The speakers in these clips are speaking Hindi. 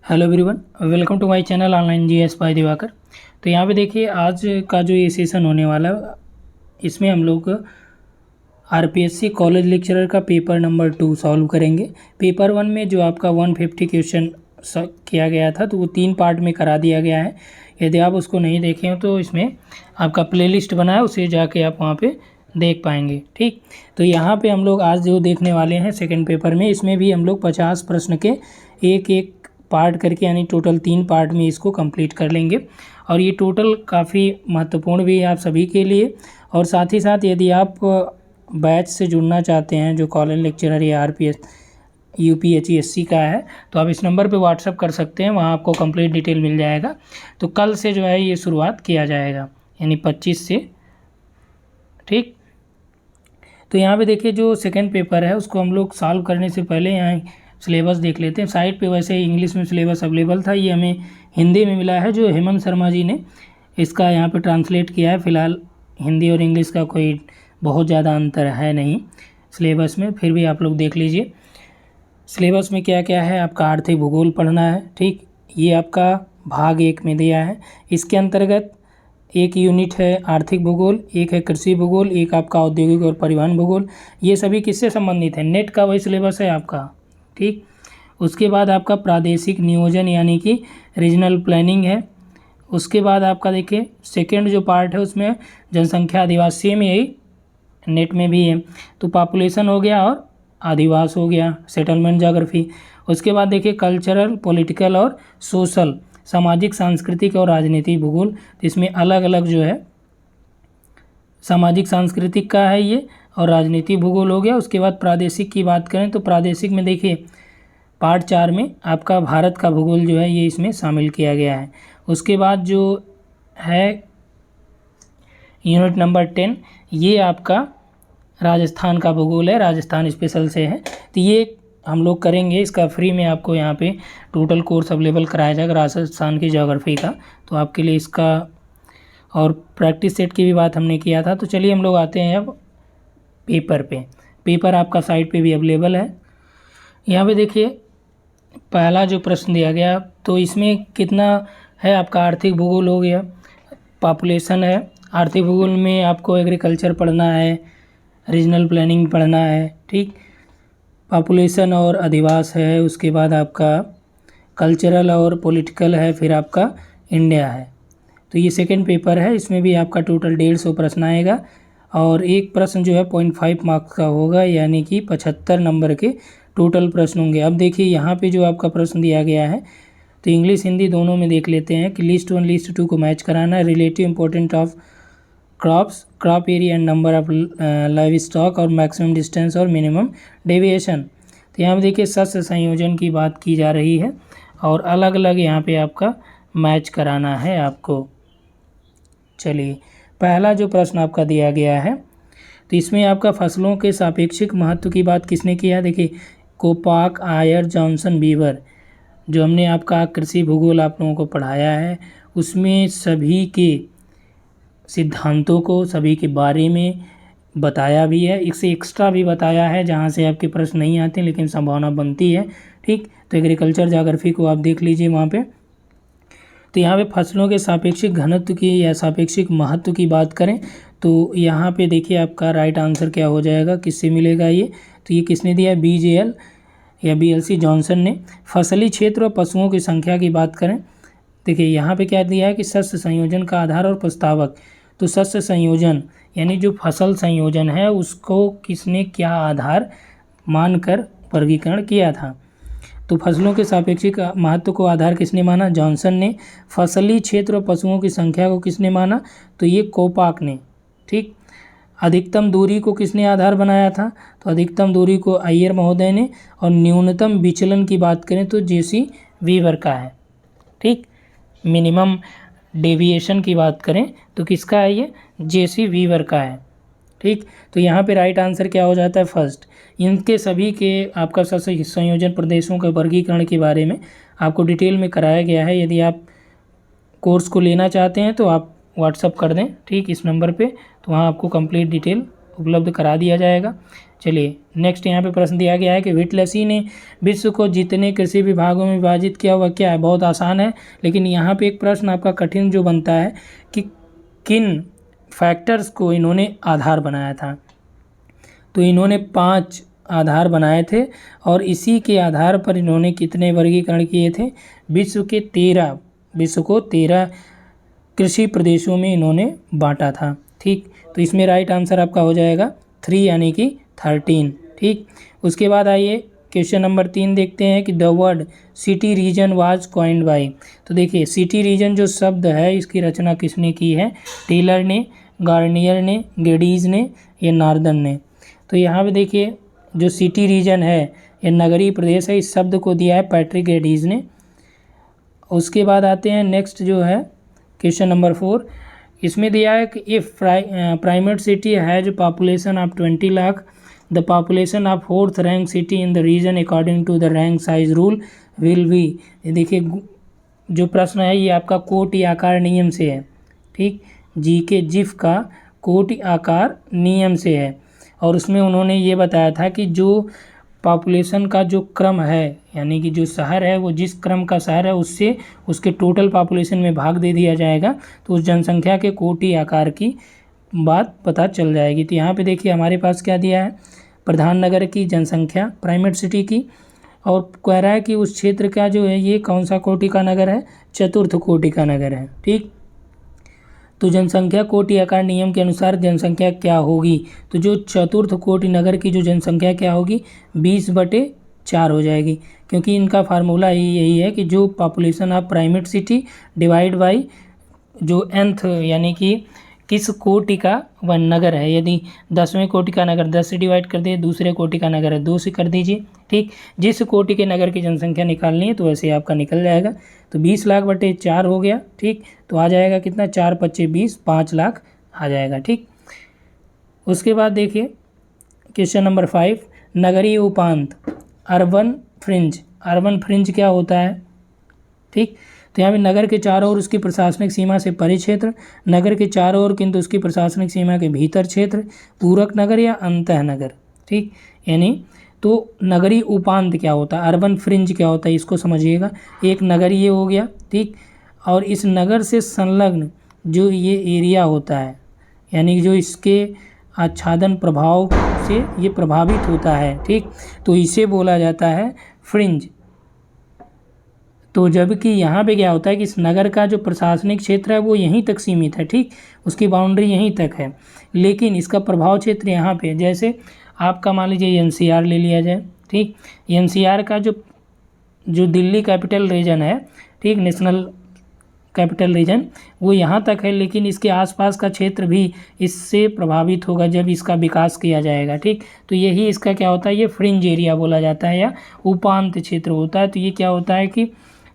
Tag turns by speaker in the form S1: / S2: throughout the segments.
S1: Hello everyone, welcome to my channel online GS by Diwakar. तो यहाँ पे देखिए आज का जो ये सेशन होने वाला है इसमें हम लोग आरपीएससी कॉलेज लेक्चरर का पेपर नंबर 2 सॉल्व करेंगे। पेपर 1 में जो आपका 150 क्वेश्चन किया गया था तो वो 3 पार्ट में करा दिया गया है। यदि आप उसको नहीं देखे हो तो इसमें आपका प्लेलिस्ट बना है, उसे जाके आप वहाँ पे देख पाएंगे। ठीक, तो यहाँ पे हम लोग आज जो देखने वाले हैं सेकंड पेपर में, इसमें भी हम लोग 50 प्रश्न के एक एक पार्ट करके यानी टोटल 3 पार्ट में इसको कंप्लीट कर लेंगे। और ये टोटल काफ़ी महत्वपूर्ण भी है आप सभी के लिए। और साथ ही साथ यदि आप बैच से जुड़ना चाहते हैं जो कॉलेज लेक्चरर या आरपीएस यूपीएचईएससी का है तो आप इस नंबर पे व्हाट्सअप कर सकते हैं, वहाँ आपको कंप्लीट डिटेल मिल जाएगा। तो कल से जो है ये शुरुआत किया जाएगा यानी 25 से। ठीक, तो यहाँ पे देखिए जो सेकंड पेपर है उसको हम लोग सॉल्व करने से पहले यहाँ सिलेबस देख लेते हैं। साइट पे वैसे इंग्लिश में सिलेबस अवेलेबल था, ये हमें हिंदी में मिला है जो हेमंत शर्मा जी ने इसका यहाँ पे ट्रांसलेट किया है। फ़िलहाल हिंदी और इंग्लिश का कोई बहुत ज़्यादा अंतर है नहीं सिलेबस में, फिर भी आप लोग देख लीजिए सिलेबस में क्या क्या है। आपका आर्थिक भूगोल पढ़ना है। ठीक, ये आपका भाग 1 में दिया है। इसके अंतर्गत एक यूनिट है आर्थिक भूगोल, एक है कृषि भूगोल, एक आपका औद्योगिक और परिवहन भूगोल। ये सभी किससे संबंधित है? नेट का वही सिलेबस है आपका। ठीक, उसके बाद आपका प्रादेशिक नियोजन यानी कि रीजनल प्लानिंग है। उसके बाद आपका देखिए सेकंड जो पार्ट है उसमें जनसंख्या आदिवास, सेम यही नेट में भी है। तो पॉपुलेशन हो गया और आदिवास हो गया, सेटलमेंट ज्योग्राफी। उसके बाद देखिए कल्चरल, पॉलिटिकल और सोशल, सामाजिक, सांस्कृतिक और राजनीतिक भूगोल। तो इसमें अलग अलग जो है सामाजिक सांस्कृतिक का है ये और राजनीतिक भूगोल हो गया। उसके बाद प्रादेशिक की बात करें तो प्रादेशिक में देखिए पार्ट 4 में आपका भारत का भूगोल जो है ये इसमें शामिल किया गया है। उसके बाद जो है यूनिट नंबर 10, ये आपका राजस्थान का भूगोल है, राजस्थान स्पेशल से है। तो ये हम लोग करेंगे, इसका फ्री में आपको यहाँ पे टोटल कोर्स अवेलेबल कराया जाएगा राजस्थान की ज्योग्राफी का। तो आपके लिए इसका और प्रैक्टिस सेट की भी बात हमने किया था। तो चलिए हम लोग आते हैं अब पेपर पे। पेपर आपका साइट पे भी अवेलेबल है। यहाँ पे देखिए पहला जो प्रश्न दिया गया तो इसमें कितना है आपका आर्थिक भूगोल हो गया, पॉपुलेशन है। आर्थिक भूगोल में आपको एग्रीकल्चर पढ़ना है, रीजनल प्लानिंग पढ़ना है। ठीक, पॉपुलेशन और अधिवास है। उसके बाद आपका कल्चरल और पॉलिटिकल है, फिर आपका इंडिया है। तो ये सेकंड पेपर है, इसमें भी आपका टोटल 150 प्रश्न आएगा और एक प्रश्न जो है 0.5 मार्क्स का होगा यानी कि 75 नंबर के टोटल प्रश्न होंगे। अब देखिए यहाँ पे जो आपका प्रश्न दिया गया है तो इंग्लिश हिंदी दोनों में देख लेते हैं कि लिस्ट 1 लिस्ट 2 को मैच कराना है। Relative important of crops, crop area and number of live stock और मैक्सिमम डिस्टेंस और मिनिमम डेविएशन। तो यहाँ पे देखिए शस्य संयोजन की बात की जा रही है और अलग अलग यहाँ पे आपका मैच कराना है आपको। चलिए पहला जो प्रश्न आपका दिया गया है तो इसमें आपका फसलों के सापेक्षिक महत्व की बात किसने किया? देखिए कोपाक, आयर, जॉनसन, बीवर। जो हमने आपका कृषि भूगोल आप लोगों को पढ़ाया है उसमें सभी के सिद्धांतों को, सभी के बारे में बताया भी है, इससे एक्स्ट्रा भी बताया है जहाँ से आपके प्रश्न नहीं आते लेकिन संभावना बनती है। ठीक, तो एग्रीकल्चर ज्योग्राफी को आप देख लीजिए वहाँ पे। तो यहाँ पे फसलों के सापेक्षिक घनत्व की या सापेक्षिक महत्व की बात करें तो यहाँ पे देखिए आपका राइट आंसर क्या हो जाएगा, किससे मिलेगा ये? तो ये किसने दिया है? BJL या BLC जॉनसन ने। फसली क्षेत्र और पशुओं की संख्या की बात करें, देखिए यहाँ पे क्या दिया है कि शस्य संयोजन का आधार और प्रस्तावक। तो शस्य संयोजन यानी जो फसल संयोजन है उसको किसने क्या आधार मानकर वर्गीकरण किया था? तो फसलों के सापेक्षिक महत्व को आधार किसने माना? जॉनसन ने। फसली क्षेत्र और पशुओं की संख्या को किसने माना? तो ये कोपाक ने। ठीक, अधिकतम दूरी को किसने आधार बनाया था? तो अधिकतम दूरी को अय्यर महोदय ने। और न्यूनतम विचलन की बात करें तो JC वीवर का है। ठीक, मिनिमम डेविएशन की बात करें तो किसका है? ये JC वीवर का है। ठीक, तो यहाँ पे राइट आंसर क्या हो जाता है? फर्स्ट। इनके सभी के आपका संयोजन प्रदेशों के वर्गीकरण के बारे में आपको डिटेल में कराया गया है। यदि आप कोर्स को लेना चाहते हैं तो आप व्हाट्सअप कर दें ठीक इस नंबर पे, तो वहाँ आपको कंप्लीट डिटेल उपलब्ध करा दिया जाएगा। चलिए नेक्स्ट यहाँ पे प्रश्न दिया गया है कि व्हिटलसी ने विश्व को जितने कृषि विभागों में विभाजित किया वह क्या है। बहुत आसान है, लेकिन यहाँ पे एक प्रश्न आपका कठिन जो बनता है कि किन फैक्टर्स को इन्होंने आधार बनाया था। तो इन्होंने 5 आधार बनाए थे और इसी के आधार पर इन्होंने कितने वर्गीकरण किए थे। विश्व को 13 कृषि प्रदेशों में इन्होंने बांटा था। ठीक, तो इसमें राइट आंसर आपका हो जाएगा 3 यानी कि 13। ठीक, उसके बाद आइए क्वेश्चन नंबर 3 देखते हैं कि the word city region was coined by. तो देखिए सिटी रीजन जो शब्द है इसकी रचना किसने की है। टेलर ने, गार्नियर ने, गेडीज ने या नार्दन ने। तो यहाँ पे देखिए जो सिटी रीजन है ये नगरीय प्रदेश है, इस शब्द को दिया है पैट्रिक गेडीज ने। उसके बाद आते हैं नेक्स्ट जो है क्वेश्चन नंबर 4। इसमें दिया है कि if primate city has population of 20 lakh the population of 4th rank city in the region according to the rank size rule will be. देखिए जो प्रश्न है ये आपका कोटि आकार नियम से है। ठीक, जीके जिफ का कोटि आकार नियम से है और उसमें उन्होंने ये बताया था कि जो पॉपुलेशन का जो क्रम है यानी कि जो शहर है वो जिस क्रम का शहर है उससे उसके टोटल पॉपुलेशन में भाग दे दिया जाएगा तो उस जनसंख्या के कोटि आकार की बात पता चल जाएगी। तो यहाँ पे देखिए हमारे पास क्या दिया है, प्रधान नगर की जनसंख्या प्राइमेट सिटी की, और कह रहा है कि उस क्षेत्र का जो है ये कौन सा कोटि का नगर है, चतुर्थ कोटि का नगर है। ठीक, तो जनसंख्या कोटि आकार नियम के अनुसार जनसंख्या क्या होगी। तो जो चतुर्थ कोटि नगर की जो जनसंख्या क्या होगी 20/4 हो जाएगी, क्योंकि इनका फार्मूला यही है कि जो population of primate city divide by जो nth यानी कि किस कोटि का वह नगर है। यदि 10वें कोटि का नगर 10 से डिवाइड कर दे, दूसरे कोटि का नगर है 2 से कर दीजिए। ठीक, जिस कोटि के नगर की जनसंख्या निकालनी है तो वैसे आपका निकल जाएगा। तो 20 लाख/4 हो गया। ठीक, तो आ जाएगा कितना 4×5 = 20, 5 लाख आ जाएगा। ठीक, उसके बाद देखिए क्वेश्चन नंबर 5 नगरीय उपांत अर्बन फ्रिंज क्या होता है। ठीक, तो यहाँ पे नगर के चारों ओर उसकी प्रशासनिक सीमा से परे क्षेत्र, नगर के चारों ओर किंतु उसकी प्रशासनिक सीमा के भीतर क्षेत्र, पूरक नगर या अंतः नगर। ठीक, यानी तो नगरीय उपांत क्या होता है, अर्बन फ्रिंज क्या होता है, इसको समझिएगा। एक नगर ये हो गया। ठीक, और इस नगर से संलग्न जो ये एरिया होता है यानी जो इसके आच्छादन प्रभाव से ये प्रभावित होता है। ठीक, तो इसे बोला जाता है फ्रिंज। तो जबकि यहाँ पे क्या होता है कि इस नगर का जो प्रशासनिक क्षेत्र है वो यहीं तक सीमित है। ठीक, उसकी बाउंड्री यहीं तक है, लेकिन इसका प्रभाव क्षेत्र यहाँ पे, जैसे आपका मान लीजिए NCR ले लिया जाए। ठीक, NCR का जो दिल्ली कैपिटल रीजन है, ठीक, नेशनल कैपिटल रीजन, वो यहाँ तक है, लेकिन इसके आसपास का क्षेत्र भी इससे प्रभावित होगा जब इसका विकास किया जाएगा। ठीक, तो यही इसका क्या होता है, ये फ्रिंज एरिया बोला जाता है या उपांत क्षेत्र होता है। तो ये क्या होता है कि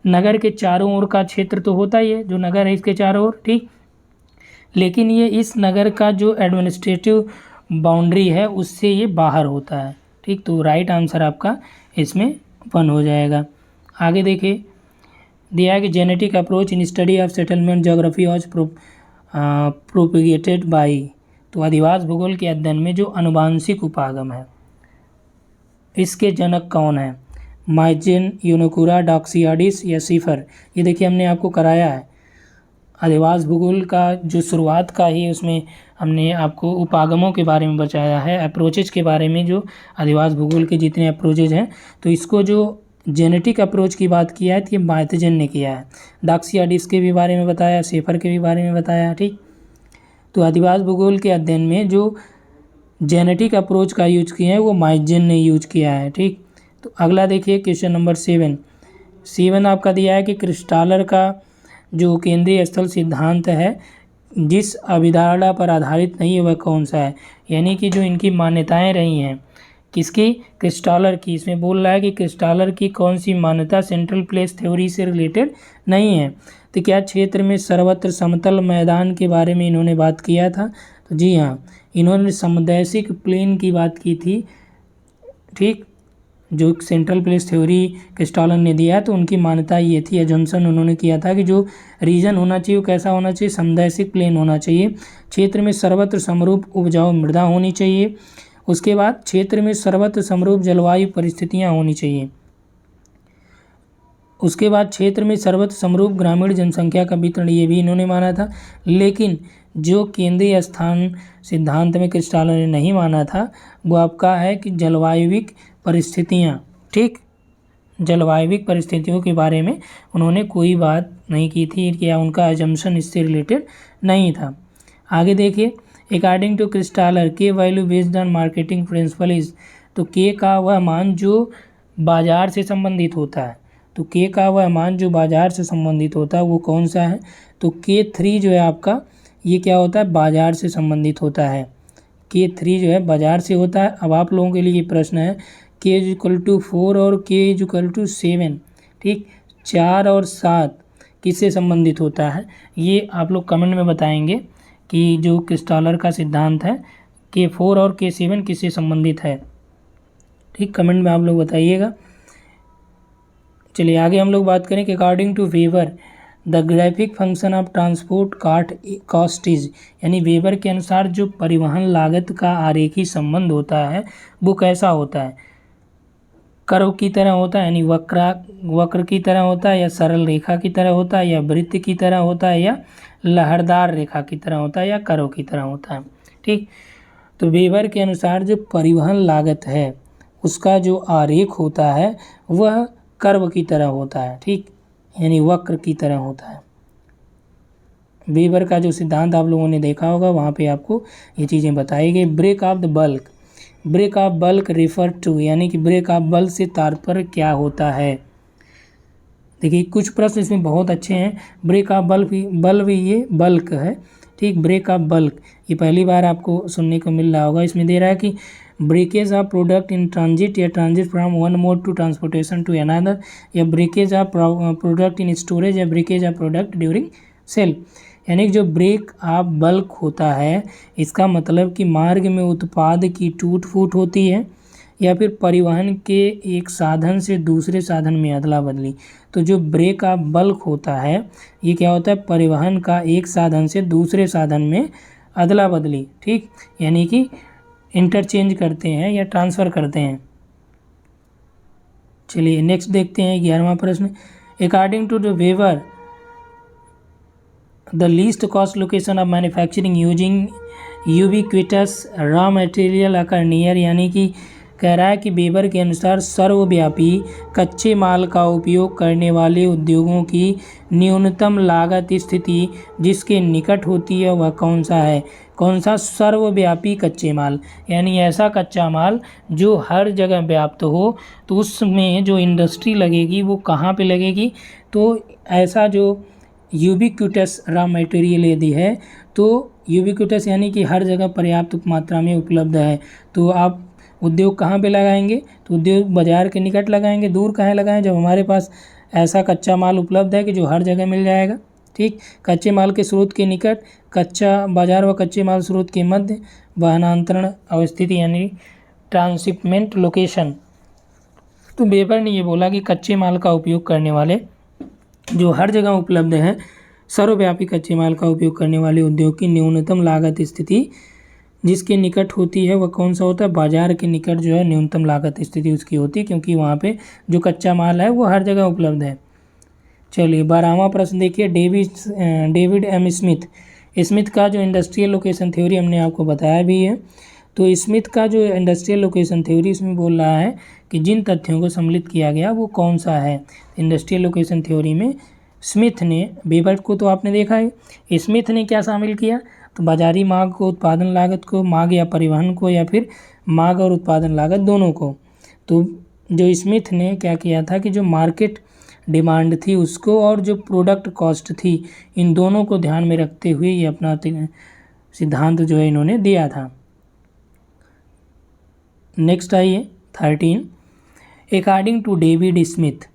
S1: नगर के चारों ओर का क्षेत्र तो होता ही है, जो नगर है इसके चारों ओर। ठीक, लेकिन ये इस नगर का जो एडमिनिस्ट्रेटिव बाउंड्री है उससे ये बाहर होता है। ठीक, तो राइट आंसर आपका इसमें 1 हो जाएगा। आगे देखिए दिया है कि genetic approach in study of settlement geography was propagated by. तो अधिवास भूगोल के अध्ययन में जो अनुवांशिक उपागम है इसके जनक कौन है, माइजेन, यूनिकुरा, डॉक्सियाडिस या सीफर। ये देखिए हमने आपको कराया है अधिवास भूगोल का जो शुरुआत का ही, उसमें हमने आपको उपागमों के बारे में बताया है, अप्रोचेज के बारे में, जो अधिवास भूगोल के जितने अप्रोचेज हैं। तो इसको जो जेनेटिक अप्रोच की बात किया है तो ये माइजेन ने किया है। डॉक्सियाडिस के भी बारे में बताया, सेफर के भी बारे में बताया। ठीक, तो अधिवास भूगोल के अध्ययन में जो जेनेटिक अप्रोच का यूज किया है वो माइजेन ने यूज किया है। ठीक, तो अगला देखिए क्वेश्चन नंबर 7 आपका दिया है कि क्रिस्टालर का जो केंद्रीय स्थल सिद्धांत है जिस अभिधारणा पर आधारित नहीं है वह कौन सा है। यानी कि जो इनकी मान्यताएं रही हैं किसकी, क्रिस्टालर की। इसमें बोल रहा है कि क्रिस्टालर की कौन सी मान्यता सेंट्रल प्लेस थ्योरी से रिलेटेड नहीं है। तो क्या क्षेत्र में सर्वत्र समतल मैदान के बारे में इन्होंने बात किया था। तो जी हाँ, इन्होंने समदैशिक प्लेन की बात की थी। ठीक, जो सेंट्रल प्लेस थ्योरी क्रिस्टालर ने दिया तो उनकी मान्यता ये थी, एजम्पशन उन्होंने किया था कि जो रीजन होना चाहिए वो कैसा होना चाहिए, समदैशिक प्लेन होना चाहिए। क्षेत्र में सर्वत्र समरूप उपजाऊ मृदा होनी चाहिए। उसके बाद क्षेत्र में सर्वत्र समरूप जलवायु परिस्थितियाँ होनी चाहिए। उसके बाद क्षेत्र में सर्वत्र समरूप ग्रामीण जनसंख्या का वितरण, ये भी इन्होंने माना था। लेकिन जो केंद्रीय स्थान सिद्धांत में क्रिस्टालर ने नहीं माना था वो आपका है कि जलवायुविक परिस्थितियाँ, ठीक, जलवायुविक परिस्थितियों के बारे में उन्होंने कोई बात नहीं की थी, क्या उनका एजम्पशन इससे रिलेटेड नहीं था। आगे देखिए, according to Christaller K value based on marketing principle is, तो के का वह मान जो बाजार से संबंधित होता है, तो के का वह मान जो बाजार से संबंधित होता है वो कौन सा है, तो K3 जो है आपका, ये क्या होता है, बाजार से संबंधित होता है। K3 जो है बाजार से होता है। अब आप लोगों के लिए ये प्रश्न है, K=4 और K=7, ठीक, 4 और 7 किससे संबंधित होता है, ये आप लोग कमेंट में बताएंगे कि जो क्रिस्टालर का सिद्धांत है K4 और K7 किससे संबंधित है, ठीक, कमेंट में आप लोग बताइएगा। चलिए आगे हम लोग बात करें कि according to Weber the graphic function of transport cost is, यानी वेबर के अनुसार जो परिवहन लागत का आरेखी संबंध होता है वो कैसा होता है, कर्व की तरह होता है, यानी वक्र की तरह होता है, या सरल रेखा की तरह होता है, या वृत्त की तरह होता है, या लहरदार रेखा की तरह होता है, या कर्व की तरह होता है, ठीक। तो वेबर के अनुसार जो परिवहन लागत है उसका जो आरेख होता है वह कर्व की तरह होता है, ठीक, यानी वक्र की तरह होता है। वेबर का जो सिद्धांत आप लोगों ने देखा होगा वहाँ पे आपको ये चीज़ें बताई गई। Break of the bulk, break of bulk refer to, यानी कि ब्रेक ऑफ बल्क से तात्पर्य क्या होता है। देखिए कुछ प्रश्न इसमें बहुत अच्छे हैं। ब्रेक ऑफ बल्क ये बल्क है, ठीक, ब्रेक ऑफ बल्क ये पहली बार आपको सुनने को मिल रहा होगा। इसमें दे रहा है कि breakage of product in transit या transit from one mode to transportation to another, या breakage of product in storage, या breakage of product during sale. यानी कि जो ब्रेक ऑफ बल्क होता है इसका मतलब कि मार्ग में उत्पाद की टूट फूट होती है या फिर परिवहन के एक साधन से दूसरे साधन में अदला बदली। तो जो ब्रेक ऑफ बल्क होता है ये क्या होता है, परिवहन का एक साधन से दूसरे साधन में अदला बदली, ठीक, यानी कि इंटरचेंज करते हैं या ट्रांसफ़र करते हैं। चलिए नेक्स्ट देखते हैं 11वां प्रश्न। According to the Weber the least cost location of manufacturing using ubiquitous raw material occur near, यानी कि कह रहा है कि वेबर के अनुसार सर्वव्यापी कच्चे माल का उपयोग करने वाले उद्योगों की न्यूनतम लागत स्थिति जिसके निकट होती है वह कौन सा है। कौन सा, सर्वव्यापी कच्चे माल, यानी ऐसा कच्चा माल जो हर जगह व्याप्त हो। तो उसमें जो इंडस्ट्री लगेगी वो कहाँ पे लगेगी, तो ऐसा जो यूबिक्विटस रॉ मटेरियल यदि है तो यूबिक्विटस यानी कि हर जगह पर्याप्त मात्रा में उपलब्ध है। तो आप उद्योग कहाँ पे लगाएंगे, तो उद्योग बाज़ार के निकट लगाएंगे। दूर कहाँ लगाएं, जब हमारे पास ऐसा कच्चा माल उपलब्ध है कि जो हर जगह मिल जाएगा, ठीक। कच्चे माल के स्रोत के निकट, कच्चा बाजार व कच्चे माल स्रोत के मध्य, वाहनांतरण अवस्थिति यानी ट्रांसशिपमेंट लोकेशन। तो वेबर ने ये बोला कि कच्चे माल का उपयोग करने वाले जो हर जगह उपलब्ध है, सर्वव्यापी कच्चे माल का उपयोग करने वाले उद्योग की न्यूनतम लागत स्थिति जिसके निकट होती है वह कौन सा होता है, बाजार के निकट जो है न्यूनतम लागत स्थिति उसकी होती है, क्योंकि वहाँ पे जो कच्चा माल है वो हर जगह उपलब्ध है। चलिए 12वां प्रश्न देखिए। डेविड एम स्मिथ का जो इंडस्ट्रियल लोकेशन थ्योरी हमने आपको बताया भी है। तो स्मिथ का जो इंडस्ट्रियल लोकेशन थ्योरी इसमें बोल रहा है कि जिन तथ्यों को सम्मिलित किया गया वो कौन सा है। इंडस्ट्रियल लोकेशन थ्योरी में स्मिथ ने, वेबर को तो आपने देखा है, स्मिथ ने क्या शामिल किया, तो बाजारी मांग को, उत्पादन लागत को, मांग या परिवहन को, या फिर मांग और उत्पादन लागत दोनों को। तो जो स्मिथ ने क्या किया था कि जो मार्केट डिमांड थी उसको और जो प्रोडक्ट कॉस्ट थी इन दोनों को ध्यान में रखते हुए ये अपना सिद्धांत जो है इन्होंने दिया था। नेक्स्ट आइए 13। According to David Smith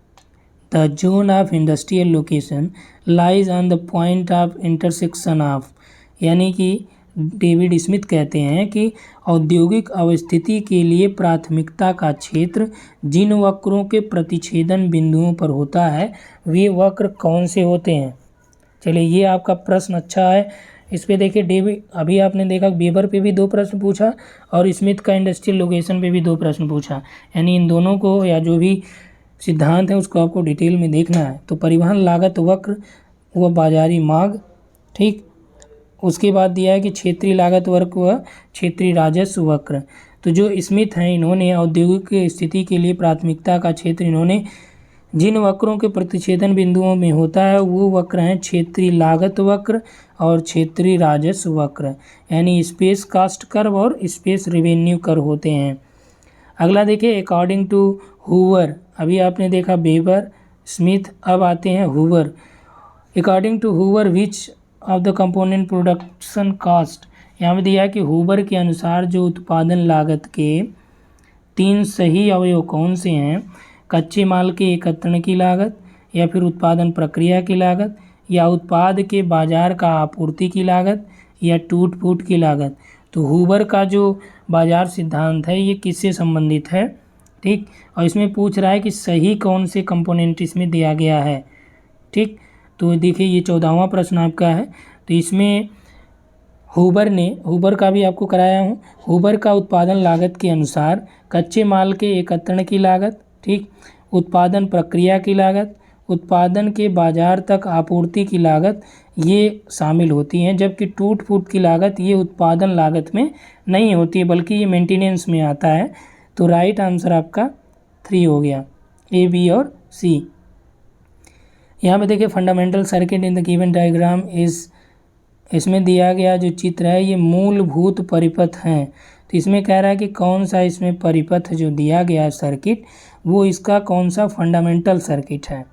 S1: the zone of industrial location lies on the point of intersection of, यानी कि डेविड स्मिथ कहते हैं कि औद्योगिक अवस्थिति के लिए प्राथमिकता का क्षेत्र जिन वक्रों के प्रतिच्छेदन बिंदुओं पर होता है वे वक्र कौन से होते हैं। चलिए ये आपका प्रश्न अच्छा है, इस पे देखिए डेविड, अभी आपने देखा वेबर पे भी 2 प्रश्न पूछा और स्मिथ का इंडस्ट्रियल लोकेशन पे भी 2 प्रश्न पूछा, यानी इन दोनों को या जो भी सिद्धांत है उसको आपको डिटेल में देखना है। तो परिवहन लागत वक्र व बाजारी मांग, ठीक। उसके बाद दिया है कि क्षेत्रीय लागत वक्र व क्षेत्रीय राजस्व वक्र। तो जो स्मिथ हैं इन्होंने औद्योगिक स्थिति के लिए प्राथमिकता का क्षेत्र, इन्होंने जिन वक्रों के प्रतिच्छेदन बिंदुओं में होता है वो वक्र हैं क्षेत्रीय लागत वक्र और क्षेत्रीय राजस्व वक्र, यानी स्पेस कास्ट कर्व और स्पेस रेवेन्यू कर्व होते हैं। अगला देखिए अकॉर्डिंग टू हूवर, अभी आपने देखा वेबर, स्मिथ, अब आते हैं Hoover. According to Hoover which of the component production cost, यहाँ पे दिया है कि हूवर के अनुसार जो उत्पादन लागत के 3 सही अवयव कौन से हैं, कच्चे माल के एकत्रण की लागत, या फिर उत्पादन प्रक्रिया की लागत, या उत्पाद के बाजार का आपूर्ति की लागत, या टूट फूट की लागत। तो हूवर का जो बाजार सिद्धांत है ये किससे संबंधित है, ठीक। और इसमें पूछ रहा है कि सही कौन से कंपोनेंट इसमें दिया गया है, ठीक। तो देखिए ये 14वां प्रश्न आपका है। तो इसमें हूबर का भी आपको कराया हूँ। हूबर का उत्पादन लागत के अनुसार कच्चे माल के एकत्रण की लागत, ठीक, उत्पादन प्रक्रिया की लागत, उत्पादन के बाजार तक आपूर्ति की लागत ये शामिल होती हैं, जबकि टूट फूट की लागत ये उत्पादन लागत में नहीं होती है बल्कि ये मेंटेनेंस में आता है। तो राइट आंसर आपका 3 हो गया, ए, बी और सी। यहाँ पे देखिए fundamental circuit in the given diagram is, इसमें दिया गया जो चित्र है ये मूलभूत परिपथ हैं। तो इसमें कह रहा है कि कौन सा इसमें परिपथ जो दिया गया है सर्किट वो इसका कौन सा फंडामेंटल सर्किट है,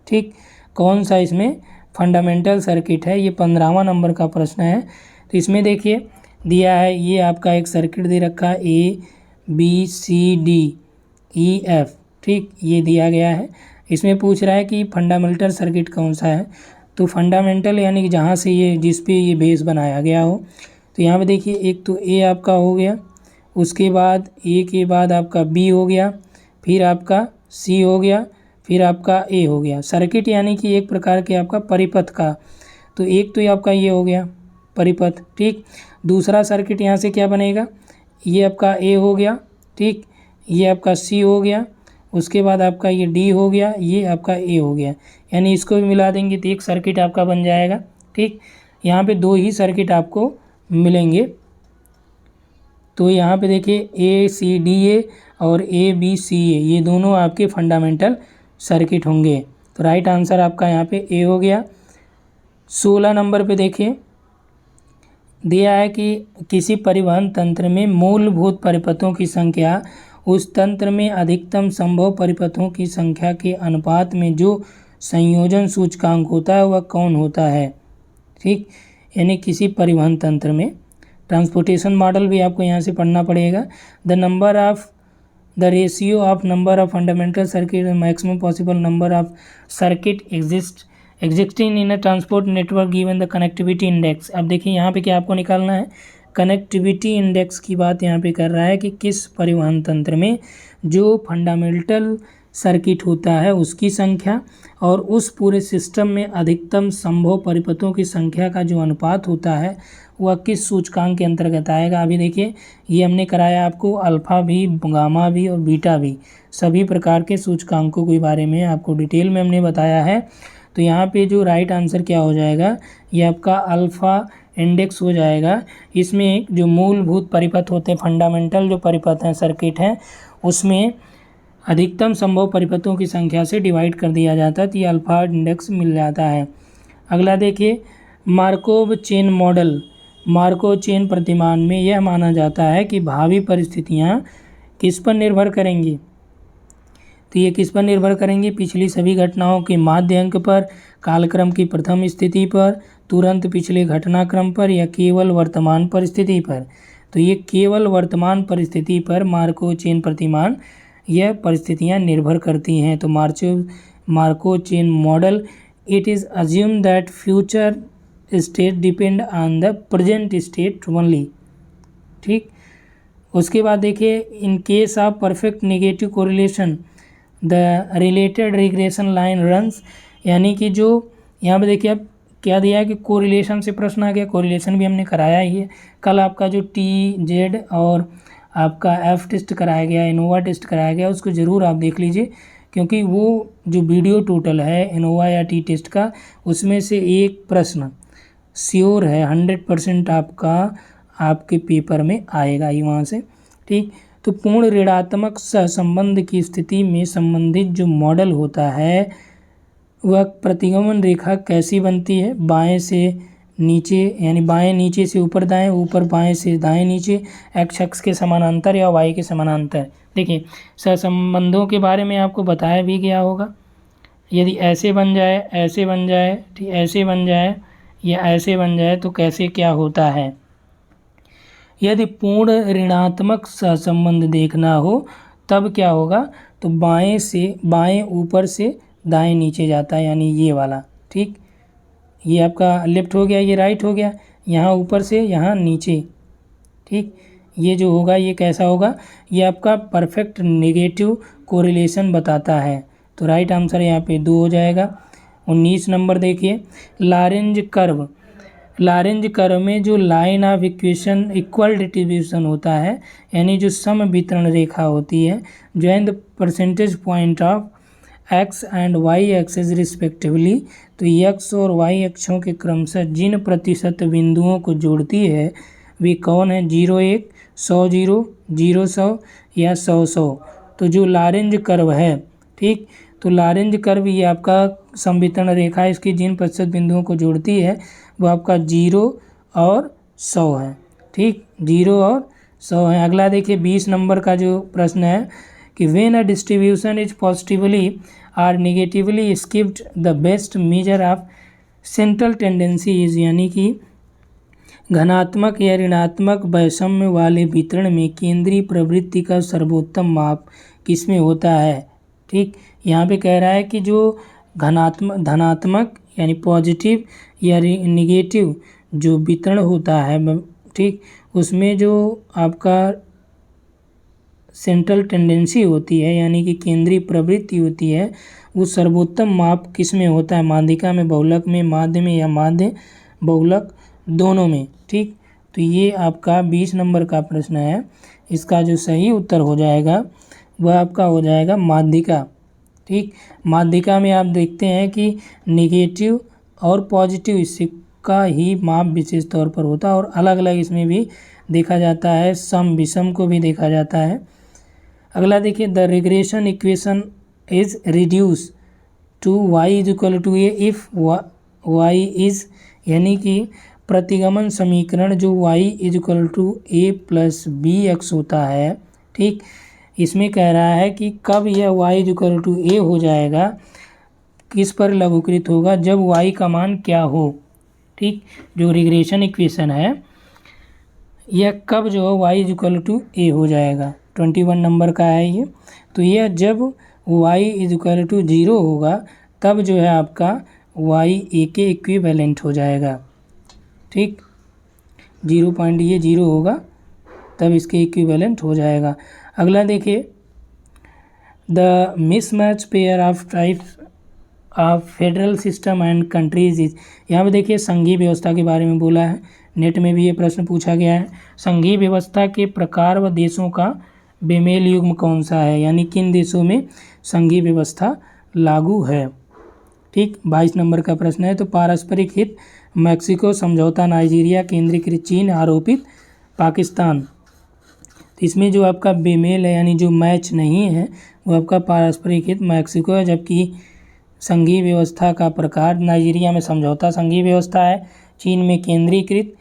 S1: ठीक, कौन सा इसमें फंडामेंटल सर्किट है, ये 15वां नंबर का प्रश्न है। तो इसमें देखिए दिया है ये आपका एक सर्किट दे रखा है ABCDEF, ठीक, ये दिया गया है। इसमें पूछ रहा है कि फंडामेंटल सर्किट कौन सा है। तो फंडामेंटल यानी कि जहाँ से ये जिस पे ये बेस बनाया गया हो। तो यहाँ पे देखिए एक तो ए आपका हो गया, उसके बाद ए के बाद आपका बी हो गया, फिर आपका सी हो गया, फिर आपका ए हो गया। सर्किट यानी कि एक प्रकार के आपका परिपथ का, तो एक तो ये आपका ये हो गया परिपथ, ठीक। दूसरा सर्किट यहाँ से क्या बनेगा, ये आपका ए हो गया, ठीक, ये आपका सी हो गया, उसके बाद आपका ये डी हो गया, ये आपका ए हो गया, यानी इसको भी मिला देंगे तो एक सर्किट आपका बन जाएगा, ठीक। यहाँ पे 2 ही सर्किट आपको मिलेंगे। तो यहाँ पे देखिए ACDA और ABCA ये दोनों आपके फंडामेंटल सर्किट होंगे। तो राइट आंसर आपका यहाँ पे ए हो गया। 16 नंबर पे देखिए दिया है कि किसी परिवहन तंत्र में मूलभूत परिपथों की संख्या उस तंत्र में अधिकतम संभव परिपथों की संख्या के अनुपात में जो संयोजन सूचकांक होता है वह कौन होता है, ठीक। यानी किसी परिवहन तंत्र में ट्रांसपोर्टेशन मॉडल भी आपको यहाँ से पढ़ना पड़ेगा। The ratio of number of fundamental circuit maximum possible number of circuit existing in a transport network given the connectivity index. अब देखिए यहाँ पे क्या आपको निकालना है, कनेक्टिविटी इंडेक्स की बात यहाँ पे कर रहा है कि किस परिवहन तंत्र में जो फंडामेंटल सर्किट होता है उसकी संख्या और उस पूरे सिस्टम में अधिकतम संभव परिपथों की संख्या का जो अनुपात होता है वह किस सूचकांक के अंतर्गत आएगा। अभी देखिए ये हमने कराया आपको अल्फ़ा भी, गामा भी और बीटा भी, सभी प्रकार के सूचकांकों के बारे में आपको डिटेल में हमने बताया है। तो यहाँ पे जो राइट आंसर क्या हो जाएगा, ये आपका अल्फ़ा इंडेक्स हो जाएगा। इसमें जो मूलभूत परिपथ होते हैं, फंडामेंटल जो परिपथ हैं सर्किट हैं, उसमें अधिकतम संभव परिपथों की संख्या से डिवाइड कर दिया जाता है, तो ये अल्फ़ा इंडेक्स मिल जाता है। अगला देखिए Markov chain model. Markov chain प्रतिमान में यह माना जाता है कि भावी परिस्थितियाँ किस पर निर्भर करेंगी। तो ये किस पर निर्भर करेंगी, पिछली सभी घटनाओं के माध्य अंक पर, कालक्रम की प्रथम स्थिति पर, तुरंत पिछले घटनाक्रम पर, या केवल वर्तमान परिस्थिति पर। तो ये केवल वर्तमान परिस्थिति पर मार्कोव चेन प्रतिमान यह परिस्थितियाँ निर्भर करती हैं। तो Markov chain model it is assume that future state depend on the present state only, ठीक। उसके बाद देखिए in case of perfect negative correlation the related regression line runs, यानी कि जो यहाँ पे देखिए अब क्या दिया है कि कोरिलेशन से प्रश्न आ गया, कोरिलेशन भी हमने कराया ही है। कल आपका जो TZ और आपका F टेस्ट कराया गया, इनोवा टेस्ट कराया गया, उसको ज़रूर आप देख लीजिए, क्योंकि वो जो वीडियो टोटल है इनोवा या T टेस्ट का, उसमें से एक प्रश्न श्योर है 100% आपका आपके पेपर में आएगा ही वहाँ से। ठीक, तो पूर्ण ऋणात्मक सहसंबंध की स्थिति में संबंधित जो मॉडल होता है वह प्रतिगमन रेखा कैसी बनती है, बाएं से नीचे, यानी बाएं नीचे से ऊपर दाएं, ऊपर बाएं से दाएं नीचे, एक्स अक्ष के समानांतर या वाई के समानांतर। देखिए सहसंबंधों के बारे में आपको बताया भी गया होगा, यदि ऐसे बन जाए, ऐसे बन जाए, ठीक, ऐसे बन जाए या ऐसे बन जाए तो कैसे क्या होता है। यदि पूर्ण ऋणात्मक सहसंबंध देखना हो तब क्या होगा, तो बाएं से बाएं ऊपर से दाएं नीचे जाता है, यानी ये वाला। ठीक, ये आपका लेफ्ट हो गया, ये राइट हो गया, यहाँ ऊपर से यहाँ नीचे। ठीक, ये जो होगा ये कैसा होगा, ये आपका परफेक्ट नेगेटिव कोरिलेशन बताता है। तो राइट आंसर यहाँ पे 2 हो जाएगा। 19 नंबर देखिए, लॉरेंज कर्व। लॉरेंज कर्व में जो line of equation equal distribution होता है, यानी जो सम वितरण रेखा होती है, join the percentage point of X and Y axes respectively, तो एक्स और वाई अक्षों के क्रमशः जिन प्रतिशत बिंदुओं को जोड़ती है वे कौन है, 0 1, 100 0, 0 100 या 100 100। तो जो लॉरेंज कर्व है, ठीक, तो लॉरेंज कर्व ये आपका समवितरण रेखा है, इसकी जिन प्रतिशत बिंदुओं को जोड़ती है वो आपका 0 और 100 है। ठीक, 0 और 100 है। अगला देखिए 20 नंबर का जो प्रश्न है कि when a distribution is positively और negatively skipped the best measure of central tendency is, यानी कि घनात्मक या ऋणात्मक वैषम्य वाले वितरण में केंद्रीय प्रवृत्ति का सर्वोत्तम माप किसमें होता है। ठीक, यहाँ पे कह रहा है कि जो धनात्मक यानी पॉजिटिव या निगेटिव जो वितरण होता है, ठीक, उसमें जो आपका सेंट्रल टेंडेंसी होती है, यानी कि केंद्रीय प्रवृत्ति होती है, वो सर्वोत्तम माप किस में होता है, माध्यिका में, बहुलक में, माध्य में या माध्य बहुलक दोनों में। ठीक, तो ये आपका 20 नंबर का प्रश्न है। इसका जो सही उत्तर हो जाएगा वह आपका हो जाएगा माध्यिका। ठीक, माध्यिका में आप देखते हैं कि नेगेटिव और पॉजिटिव इसका ही माप विशेष तौर पर होता है, और अलग अलग इसमें भी देखा जाता है, सम विषम को भी देखा जाता है। अगला देखिए, the regression equation is reduce to Y is equal to A if Y is, यानी कि प्रतिगमन समीकरण जो y is equal to a plus B X होता है। ठीक, इसमें कह रहा है कि कब यह y is equal to a हो जाएगा, किस पर लघुकृत होगा, जब y का मान क्या हो। ठीक, जो रिग्रेशन इक्वेशन है यह कब जो है y is equal to a हो जाएगा, 21 नंबर का है ये। तो यह जब y इज इक्वल टू 0 होगा तब जो है आपका y a के इक्विवेलेंट हो जाएगा। ठीक, 0 पॉइंट ये 0 होगा तब इसके इक्विवेलेंट हो जाएगा। अगला देखिए, the mismatch pair of types of federal system and countries is, यहाँ पे देखिए संघीय व्यवस्था के बारे में बोला है, नेट में भी ये प्रश्न पूछा गया है। संघीय व्यवस्था के प्रकार व देशों का बेमेल युग्म कौन सा है, यानी किन देशों में संघीय व्यवस्था लागू है। ठीक, 22 नंबर का प्रश्न है। तो पारस्परिक हित मैक्सिको, समझौता नाइजीरिया, केंद्रीकृत चीन, आरोपित पाकिस्तान। तो इसमें जो आपका बेमेल है यानी जो मैच नहीं है वो आपका पारस्परिक हित मैक्सिको है, जबकि संघीय व्यवस्था का प्रकार नाइजीरिया में समझौता संघीय व्यवस्था है, चीन में केंद्रीकृत।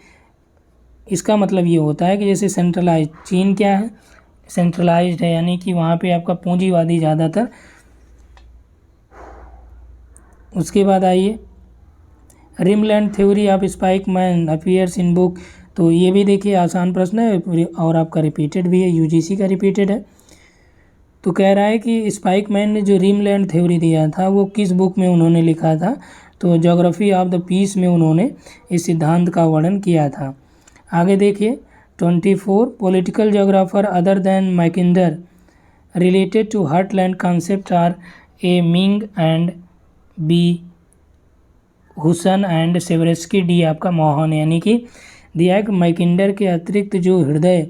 S1: इसका मतलब ये होता है कि जैसे सेंट्रलाइज, चीन क्या है, सेंट्रलाइज्ड है, यानी कि वहाँ पे आपका पूंजीवादी ज़्यादातर। उसके बाद आइए, rimland theory of Spykman appears in book. तो ये भी देखिए आसान प्रश्न है और आपका रिपीटेड भी है, यूजीसी का रिपीटेड है। तो कह रहा है कि स्पाइकमैन ने जो रिमलैंड थ्योरी दिया था वो किस बुक में उन्होंने लिखा था, तो ज्योग्राफी ऑफ द पीस में उन्होंने इस सिद्धांत का वर्णन किया था। आगे देखिए 24, political geographer other than Mackinder related to heartland concept are A Ming and B Hooson and Seversky, D आपका मोहन। यानी कि दिया है कि मैकिंडर के अतिरिक्त जो हृदय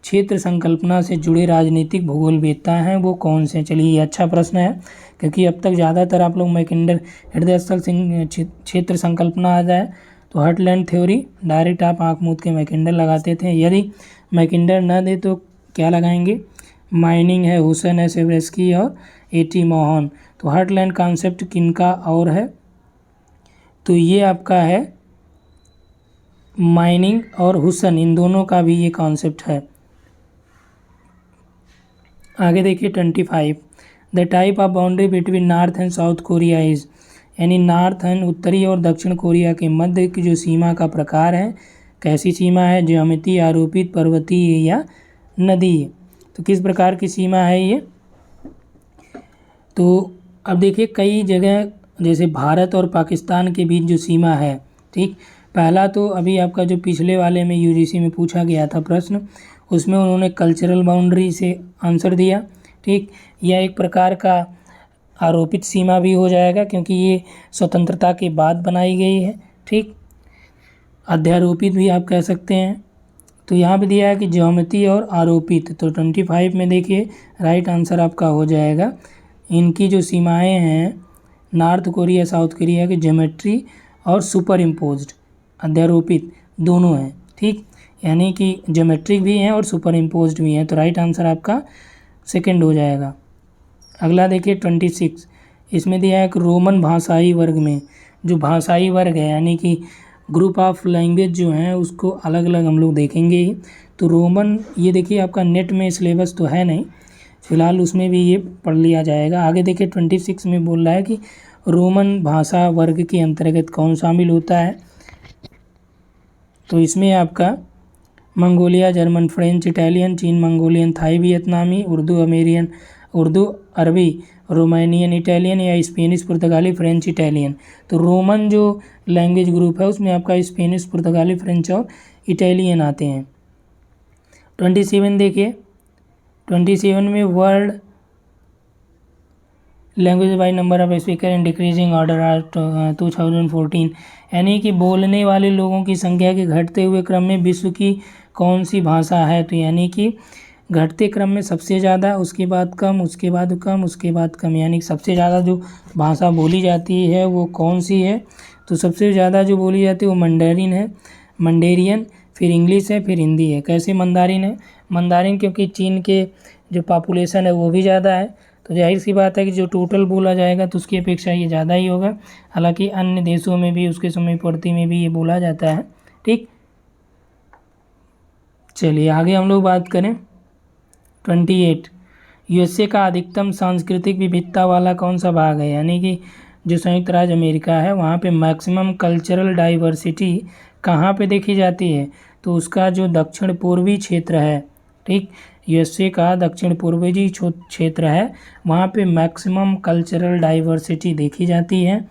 S1: क्षेत्र संकल्पना से जुड़े राजनीतिक भूगोलवेत्ता हैं वो कौन से। चलिए ये अच्छा प्रश्न है, क्योंकि अब तक ज़्यादातर आप लोग मैकिंडर हृदय स्थल क्षेत्र संकल्पना आ जाए तो हर्टलैंड थ्योरी डायरेक्ट आप आँख मूंद के मैकिंडर लगाते थे। यदि मैकिंडर न दे तो क्या लगाएंगे, माइनिंग है, हुसन है, सेवरेस्की और एटी मोहन। तो हार्टलैंड कॉन्सेप्ट किनका और है, तो ये आपका है माइनिंग और हुसन, इन दोनों का भी ये कॉन्सेप्ट है। आगे देखिए 25, the type of boundary between north and south Korea is, यानी नॉर्थ एंड उत्तरी और दक्षिण कोरिया के मध्य की जो सीमा का प्रकार है, कैसी सीमा है, ज्यामितीय, आरोपित, पर्वतीय या नदी। तो किस प्रकार की सीमा है ये, तो अब देखिए कई जगह जैसे भारत और पाकिस्तान के बीच जो सीमा है, ठीक, पहला तो अभी आपका जो पिछले वाले में यूजीसी में पूछा गया था प्रश्न, उसमें उन्होंने कल्चरल बाउंड्री से आंसर दिया, ठीक। यह एक प्रकार का आरोपित सीमा भी हो जाएगा क्योंकि ये स्वतंत्रता के बाद बनाई गई है, ठीक। अध्यारोपित भी आप कह सकते हैं। तो यहाँ पे दिया है कि ज्योमिति और आरोपित, तो 25 में देखिए राइट आंसर आपका हो जाएगा। इनकी जो सीमाएं हैं नॉर्थ कोरिया साउथ कोरिया की ज्योमेट्री और सुपर इम्पोज्ड अध्यारोपित दोनों हैं, ठीक। यानी कि ज्योमेट्रिक भी हैं और सुपर इम्पोज्ड भी हैं, तो राइट आंसर आपका सेकंड हो जाएगा। अगला देखिए 26, इसमें दिया है कि रोमन भाषाई वर्ग में, जो भाषाई वर्ग है यानी कि ग्रुप ऑफ लैंग्वेज जो हैं उसको अलग अलग हम लोग देखेंगे ही। तो रोमन, ये देखिए आपका नेट में सिलेबस तो है नहीं, फिलहाल उसमें भी ये पढ़ लिया जाएगा। आगे देखिए 26 में बोल रहा है कि रोमन भाषा वर्ग के अंतर्गत कौन शामिल होता है, तो इसमें आपका मंगोलिया, जर्मन, फ्रेंच, इटालियन, चीन, मंगोलियन, थाई, वियतनामी, उर्दू अरबी, रोमानियन, इटालियन या स्पेनिश, पुर्तगाली, फ्रेंच, इटालियन। तो रोमन जो लैंग्वेज ग्रुप है उसमें आपका स्पेनिश, पुर्तगाली, फ्रेंच और इटालियन आते हैं। 27 देखिए, 27 में world language by number of speaker in decreasing order are 2014, यानी कि बोलने वाले लोगों की संख्या के घटते हुए क्रम में विश्व की कौन सी भाषा है, तो यानी कि घटते क्रम में सबसे ज़्यादा, उसके बाद कम, उसके बाद कम, उसके बाद कम, यानी कि सबसे ज़्यादा जो भाषा बोली जाती है वो कौन सी है, तो सबसे ज़्यादा जो बोली जाती है वो मंडेरियन है, मंडेरियन, फिर इंग्लिश है, फिर हिंदी है। कैसे मंदारिन है, मंदारिन क्योंकि चीन के जो पॉपुलेशन है वो भी ज़्यादा है, तो जाहिर सी बात है कि जो टोटल बोला जाएगा तो उसकी अपेक्षा ये ज़्यादा ही होगा। हालांकि अन्य देशों में भी उसके समयपूर्ति में भी ये बोला जाता है, ठीक। चलिए आगे हम लोग बात करें 28, यूएसए का अधिकतम सांस्कृतिक विविधता वाला कौन सा भाग है, यानी कि जो संयुक्त राज्य अमेरिका है वहाँ पे मैक्सिमम कल्चरल डाइवर्सिटी कहाँ पे देखी जाती है, तो उसका जो दक्षिण पूर्वी क्षेत्र है, ठीक। यूएसए का दक्षिण पूर्वी क्षेत्र है वहाँ पे मैक्सिमम कल्चरल डाइवर्सिटी देखी जाती है।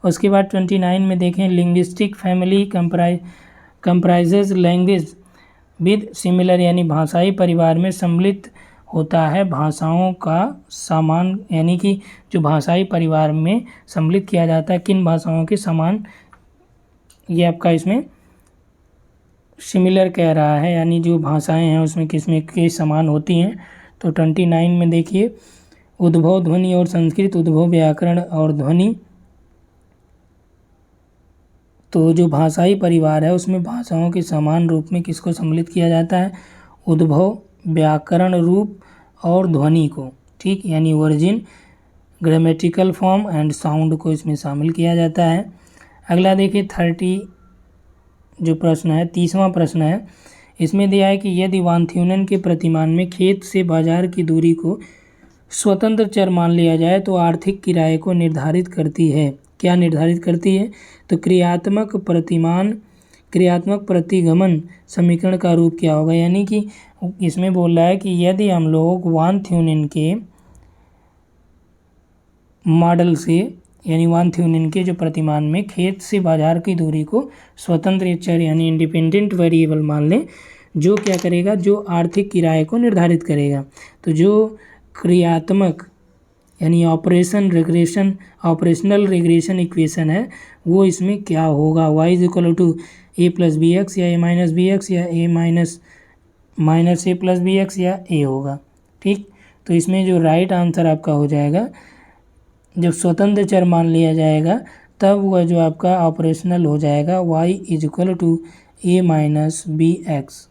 S1: उसके बाद 29 में देखें, linguistic family comprises language with similar, यानी भाषाई परिवार में सम्मिलित होता है भाषाओं का समान, यानी कि जो भाषाई परिवार में सम्मिलित किया जाता है किन भाषाओं के समान, ये आपका इसमें सिमिलर कह रहा है, यानी जो भाषाएं हैं उसमें किसमें के समान होती हैं। तो 29 में देखिए, उद्भव, ध्वनि और संस्कृत, उद्भव, व्याकरण और ध्वनि। तो जो भाषाई परिवार है उसमें भाषाओं के समान रूप में किसको सम्मिलित किया जाता है, उद्भव, व्याकरण, रूप और ध्वनि को, ठीक, यानी origin, grammatical form and sound को इसमें शामिल किया जाता है। अगला देखिए 30 जो प्रश्न है, 30वां प्रश्न है, इसमें दिया है कि यदि वानथ्यूनन के प्रतिमान में खेत से बाजार की दूरी को स्वतंत्र चर मान लिया जाए तो आर्थिक किराए को निर्धारित करती है, क्या निर्धारित करती है, तो क्रियात्मक प्रतिगमन समीकरण का रूप क्या होगा, यानी कि इसमें बोल रहा है कि यदि हम लोग वानथ्यूनन के मॉडल से, यानी वानथ्यूनन के जो प्रतिमान में खेत से बाजार की दूरी को स्वतंत्र चर यानी इंडिपेंडेंट वेरिएबल मान लें, जो क्या करेगा, जो आर्थिक किराए को निर्धारित करेगा। तो जो क्रियात्मक यानी ऑपरेशनल रिग्रेशन इक्वेशन है वो इसमें क्या होगा, y is equal to a plus B X या a माइनस बी एक्स या a minus A plus B X या a होगा। ठीक, तो इसमें जो राइट आंसर आपका हो जाएगा, जब स्वतंत्र चर मान लिया जाएगा तब वह जो आपका ऑपरेशनल हो जाएगा y is equal to a minus B x.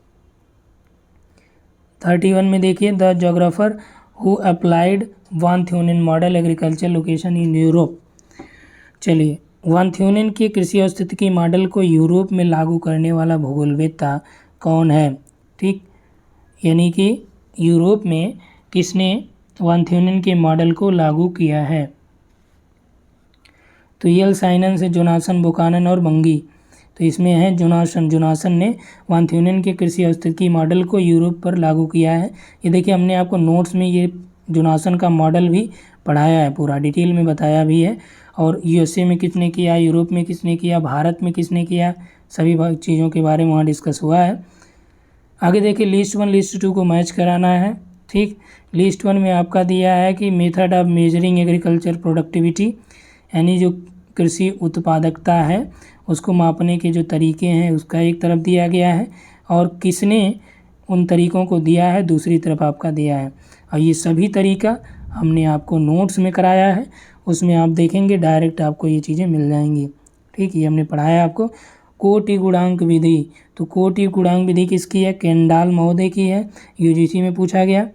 S1: 31 में देखिए, the geographer who applied von Thunen model agriculture location in Europe. चलिए, वान थ्योनिन के कृषि औस्थितिकी मॉडल को यूरोप में लागू करने वाला भूगोलवेत्ता कौन है। ठीक, यानी कि यूरोप में किसने वान थ्योनिन के मॉडल को लागू किया है। तो यल साइनन, जोनासन, बुकानन और बंगी। तो इसमें है जोनासन ने वान थ्योनिन के कृषि औस्थितिकी मॉडल को यूरोप पर लागू किया है। ये देखिए, हमने आपको नोट्स में ये जोनासन का मॉडल भी पढ़ाया है, पूरा डिटेल में बताया भी है। और यूएसए में किसने किया, यूरोप में किसने किया, भारत में किसने किया, सभी चीज़ों के बारे में वहाँ डिस्कस हुआ है। आगे देखिए, लिस्ट 1 लिस्ट 2 को मैच कराना है। ठीक, लिस्ट 1 में आपका दिया है कि method of measuring agriculture productivity, यानी जो कृषि उत्पादकता है उसको मापने के जो तरीके हैं उसका एक तरफ दिया गया है, और किसने उन तरीक़ों को दिया है दूसरी तरफ आपका दिया है। और ये सभी तरीका हमने आपको नोट्स में कराया है, उसमें आप देखेंगे डायरेक्ट आपको ये चीज़ें मिल जाएंगी। ठीक, ये हमने पढ़ाया आपको। कोटि गुणांक विधि, तो कोटि गुणांक विधि किसकी है, केंडाल महोदय की है, यूजीसी में पूछा गया।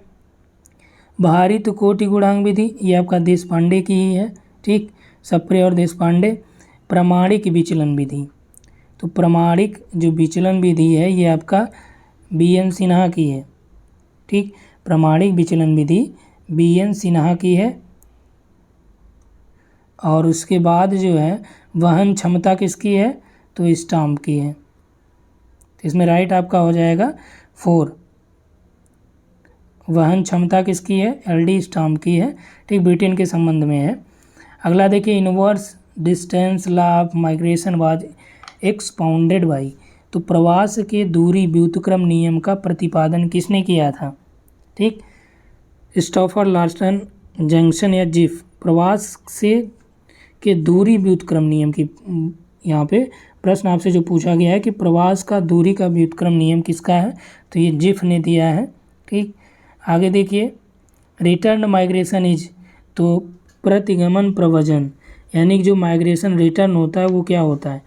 S1: भारित कोटि गुणांक विधि ये आपका देश पांडे की ही है। ठीक, सप्रे और देश पांडे। प्रमाणिक विचलन विधि, तो प्रमाणिक जो विचलन विधि है ये आपका BN सिन्हा की है। ठीक, प्रमाणिक विचलन विधि BN सिन्हा की है। और उसके बाद जो है वहन क्षमता किसकी है, तो स्टाम्प की है। तो इसमें राइट आपका हो जाएगा 4। वहन क्षमता किसकी है, LD स्टाम्प की है। ठीक, ब्रिटेन के संबंध में है। अगला देखिए, inverse distance law of migration was expounded by, तो प्रवास के दूरी व्युत्क्रम नियम का प्रतिपादन किसने किया था। ठीक, स्टॉफर लार्सन, जंक्शन या जिफ। प्रवास से के दूरी व्युत्क्रम नियम की, यहाँ पे प्रश्न आपसे जो पूछा गया है कि प्रवास का दूरी का व्युत्क्रम नियम किसका है, तो ये जिफ ने दिया है। ठीक, आगे देखिए, रिटर्न माइग्रेशन इज, तो प्रतिगमन प्रव्रजन, यानी कि जो माइग्रेशन रिटर्न होता है वो क्या होता है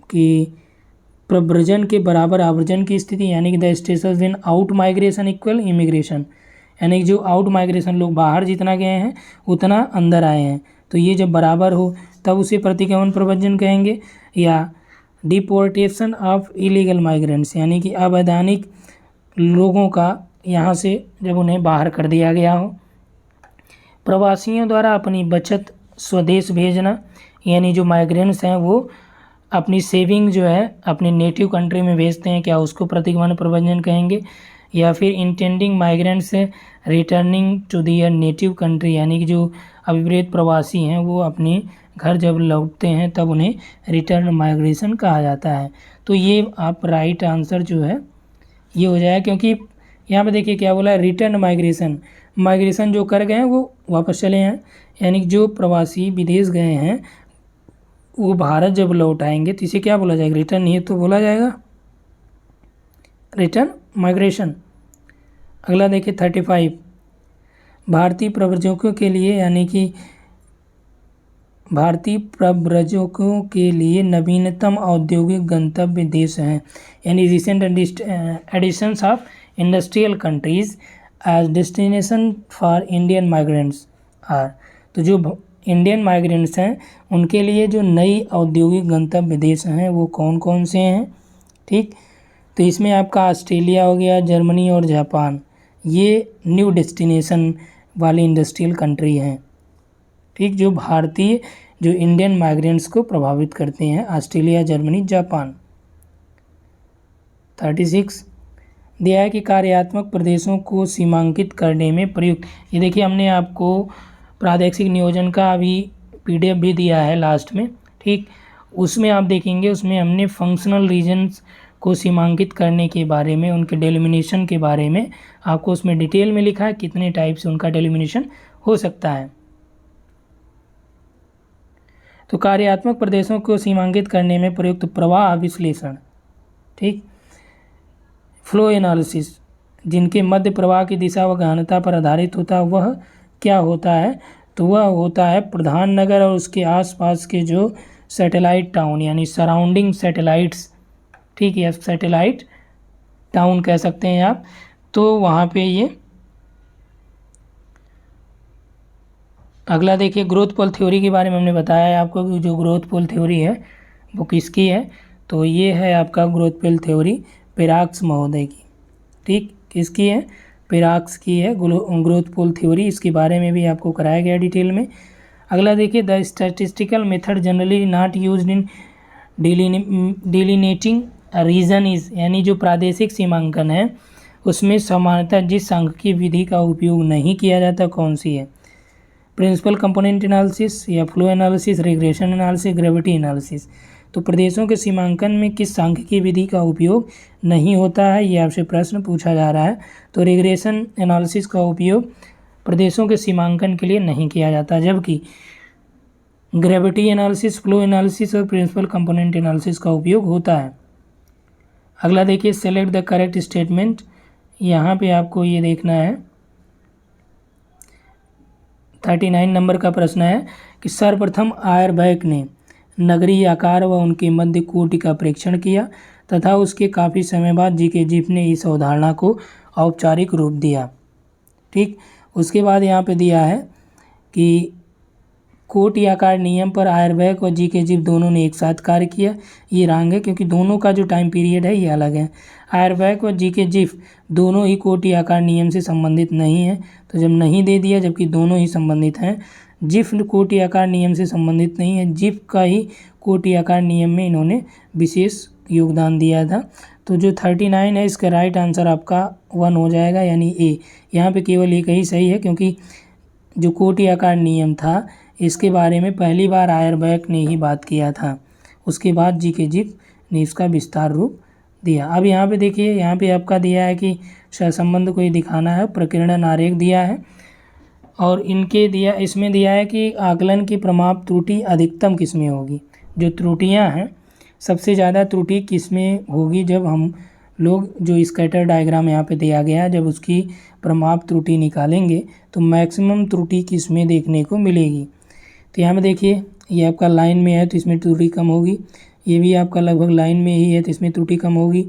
S1: कि प्रव्रजन के बराबर आवर्जन की स्थिति, यानी कि the status when out migration equal immigration, यानी कि जो आउट माइग्रेशन लोग बाहर जितना गए हैं उतना अंदर आए हैं, तो ये जब बराबर हो तब उसे प्रतिगमन प्रव्रजन कहेंगे। या डिपोर्टेशन ऑफ इलीगल माइग्रेंट्स, यानी कि अवैधानिक लोगों का यहाँ से जब उन्हें बाहर कर दिया गया हो। प्रवासियों द्वारा अपनी बचत स्वदेश भेजना, यानी जो माइग्रेंट्स हैं वो अपनी सेविंग जो है अपनी नेटिव कंट्री में भेजते हैं, क्या उसको प्रतिगमन प्रव्रजन कहेंगे। या फिर intending migrants returning to their native country, यानी कि जो अविवाहित प्रवासी हैं वो अपने घर जब लौटते हैं तब उन्हें रिटर्न माइग्रेशन कहा जाता है। तो ये आप राइट आंसर जो है ये हो जाएगा, क्योंकि यहाँ पे देखिए क्या बोला है, रिटर्न माइग्रेशन जो कर गए हैं वो वापस चले हैं, यानी कि जो प्रवासी विदेश गए हैं वो भारत जब लौट आएंगे तो इसे क्या बोला जाएगा, रिटर्न ही तो बोला जाएगा, रिटर्न माइग्रेशन। अगला देखिए 35, भारतीय प्रव्रजकों के लिए, यानी कि भारतीय प्रव्रजकों के लिए नवीनतम औद्योगिक गंतव्य देश हैं, यानी recent additions of industrial countries as destination for Indian migrants are, तो जो इंडियन माइग्रेंट्स हैं उनके लिए जो नई औद्योगिक गंतव्य देश हैं वो कौन कौन से हैं। ठीक, तो इसमें आपका ऑस्ट्रेलिया हो गया, जर्मनी और जापान, ये न्यू डेस्टिनेशन वाली इंडस्ट्रियल कंट्री हैं। ठीक, जो भारतीय जो इंडियन माइग्रेंट्स को प्रभावित करते हैं, ऑस्ट्रेलिया, जर्मनी, जापान। 36 दिया है कि कार्यात्मक प्रदेशों को सीमांकित करने में प्रयुक्त, ये देखिए हमने आपको प्रादेशिक नियोजन का अभी PDF भी दिया है लास्ट में। ठीक, उसमें आप देखेंगे उसमें हमने फंक्शनल रीजन्स को सीमांकित करने के बारे में, उनके डेलिमिनेशन के बारे में आपको उसमें डिटेल में लिखा है कितने टाइप से उनका डेलिमिनेशन हो सकता है। तो कार्यात्मक प्रदेशों को सीमांकित करने में प्रयुक्त प्रवाह विश्लेषण, ठीक, फ्लो एनालिसिस, जिनके मध्य प्रवाह की दिशा व गहनता पर आधारित होता है, वह क्या होता है? तो वह होता है प्रधान नगर और उसके आसपास के जो सैटेलाइट टाउन यानी सराउंडिंग सैटेलाइट्स, ठीक है, सैटेलाइट टाउन कह सकते हैं आप। तो वहाँ पे ये अगला देखिए, ग्रोथ पोल थ्योरी के बारे में हमने बताया है आपको कि जो ग्रोथ पोल थ्योरी है वो किसकी है? तो ये है आपका ग्रोथ पोल थ्योरी पिराक्स महोदय की, ठीक, किसकी है? पिराक्स की है ग्रोथ पोल थ्योरी। इसके बारे में भी आपको कराया गया डिटेल में। अगला देखिए, the statistical method generally not used in delineating region is, यानी जो प्रादेशिक सीमांकन है उसमें सामान्यतः जिस सांख्यिकी विधि का उपयोग नहीं किया जाता कौन सी है? प्रिंसिपल कंपोनेंट एनालिसिस या flow analysis, regression analysis, gravity analysis. तो प्रदेशों के सीमांकन में किस सांख्यिकी विधि का उपयोग नहीं होता है, ये आपसे प्रश्न पूछा जा रहा है। तो रिग्रेशन एनालिसिस का उपयोग प्रदेशों के सीमांकन के लिए नहीं किया जाता, जबकि ग्रेविटी एनालिसिस, फ्लो एनालिसिस और प्रिंसिपल कंपोनेंट एनालिसिस का उपयोग होता है। अगला देखिए, सेलेक्ट द करेक्ट स्टेटमेंट। यहाँ पे आपको ये देखना है, 39 नंबर का प्रश्न है कि सर्वप्रथम आयरबैक ने नगरीय आकार व उनके मध्य कोटि का परीक्षण किया तथा उसके काफ़ी समय बाद जीके जिफ ने इस अवधारणा को औपचारिक रूप दिया, ठीक। उसके बाद यहाँ पे दिया है कि कोटि आकार नियम पर आयरबैक और जीके जिफ दोनों ने एक साथ कार्य किया। ये रॉन्ग है क्योंकि दोनों का जो टाइम पीरियड है ये अलग है। आयरबैक और जीके जिफ दोनों ही कोटि आकार नियम से संबंधित नहीं है, तो जब नहीं दे दिया जबकि दोनों ही संबंधित हैं। जिफ कोटि आकार नियम से संबंधित नहीं है, जिफ का ही कोटि आकार नियम में इन्होंने विशेष योगदान दिया था। तो जो 39 है इसका राइट आंसर आपका 1 हो जाएगा, यानी ए। यहाँ पे केवल एक ही सही है क्योंकि जो कोटि आकार नियम था इसके बारे में पहली बार आयरबैक ने ही बात किया था, उसके बाद जीके जिफ ने इसका विस्तार रूप दिया। अब यहाँ पे देखिए, यहाँ पे आपका दिया है कि सहसंबंध को ही दिखाना है, प्रकीर्णन आरेख दिया है और इनके दिया इसमें दिया है कि आकलन की प्रमाप त्रुटि अधिकतम किसमें होगी। जो त्रुटियाँ हैं सबसे ज़्यादा त्रुटि किसमें होगी? जब हम लोग जो स्कैटर डायग्राम यहाँ पे दिया गया है जब उसकी प्रमाप त्रुटि निकालेंगे तो मैक्सिमम त्रुटि किसमें देखने को मिलेगी। तो यहाँ पे देखिए, ये आपका लाइन में है तो इसमें त्रुटि कम होगी, ये भी आपका लगभग लाइन में ही है तो इसमें त्रुटि कम होगी,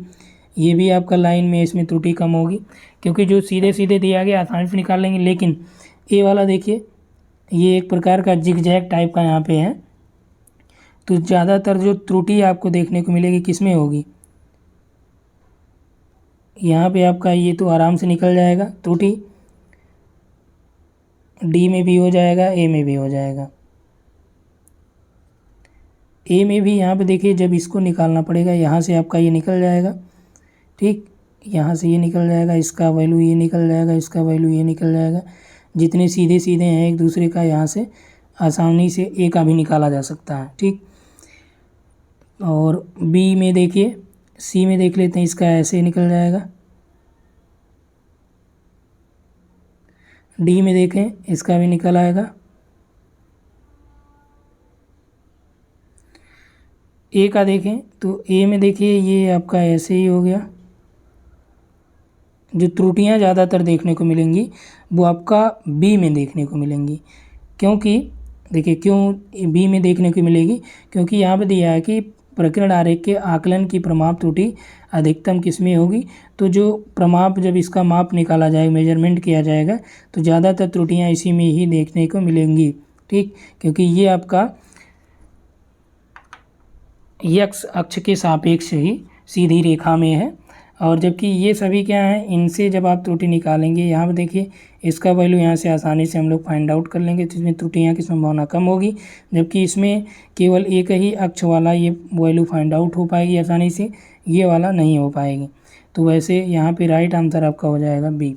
S1: ये भी आपका लाइन में इसमें त्रुटि कम होगी, क्योंकि जो सीधे सीधे दिया गया आसानी से निकाल लेंगे। लेकिन ये वाला देखिए, ये एक प्रकार का जिगजैग टाइप का यहाँ पे है, तो ज़्यादातर जो त्रुटि आपको देखने को मिलेगी किसमें होगी? यहाँ पे आपका ये तो आराम से निकल जाएगा त्रुटि, डी में भी हो जाएगा, ए में भी हो जाएगा। ए में भी यहाँ पे देखिए जब इसको निकालना पड़ेगा, यहाँ से आपका ये निकल जाएगा, ठीक, यहाँ से ये निकल जाएगा, इसका वैल्यू ये निकल जाएगा, इसका वैल्यू ये निकल जाएगा। जितने सीधे सीधे हैं एक दूसरे का यहाँ से आसानी से ए का भी निकाला जा सकता है, ठीक। और बी में देखिए, सी में देख लेते हैं, इसका ऐसे निकल जाएगा। डी में देखें, इसका भी निकल आएगा। ए का देखें तो ए में देखिए ये आपका ऐसे ही हो गया। जो त्रुटियां ज़्यादातर देखने को मिलेंगी वो आपका बी में देखने को मिलेंगी, क्योंकि देखिए क्यों बी में देखने को मिलेगी, क्योंकि यहाँ पे दिया है कि प्रकीर्ण आरेख के आकलन की प्रमाप त्रुटि अधिकतम किसमें होगी। तो जो प्रमाप जब इसका माप निकाला जाएगा, मेजरमेंट किया जाएगा, तो ज़्यादातर त्रुटियाँ इसी में ही देखने को मिलेंगी, ठीक, क्योंकि ये आपका एक्स अक्ष के सापेक्ष ही सीधी रेखा में है। और जबकि ये सभी क्या हैं, इनसे जब आप त्रुटि निकालेंगे, यहाँ पर देखिए इसका वैल्यू यहाँ से आसानी से हम लोग फाइंड आउट कर लेंगे, तो इसमें त्रुटियाँ की संभावना कम होगी। जबकि इसमें केवल एक ही अक्ष वाला ये वैल्यू फाइंड आउट हो पाएगी आसानी से, ये वाला नहीं हो पाएगी। तो वैसे यहाँ पे राइट आंसर आपका हो जाएगा बी,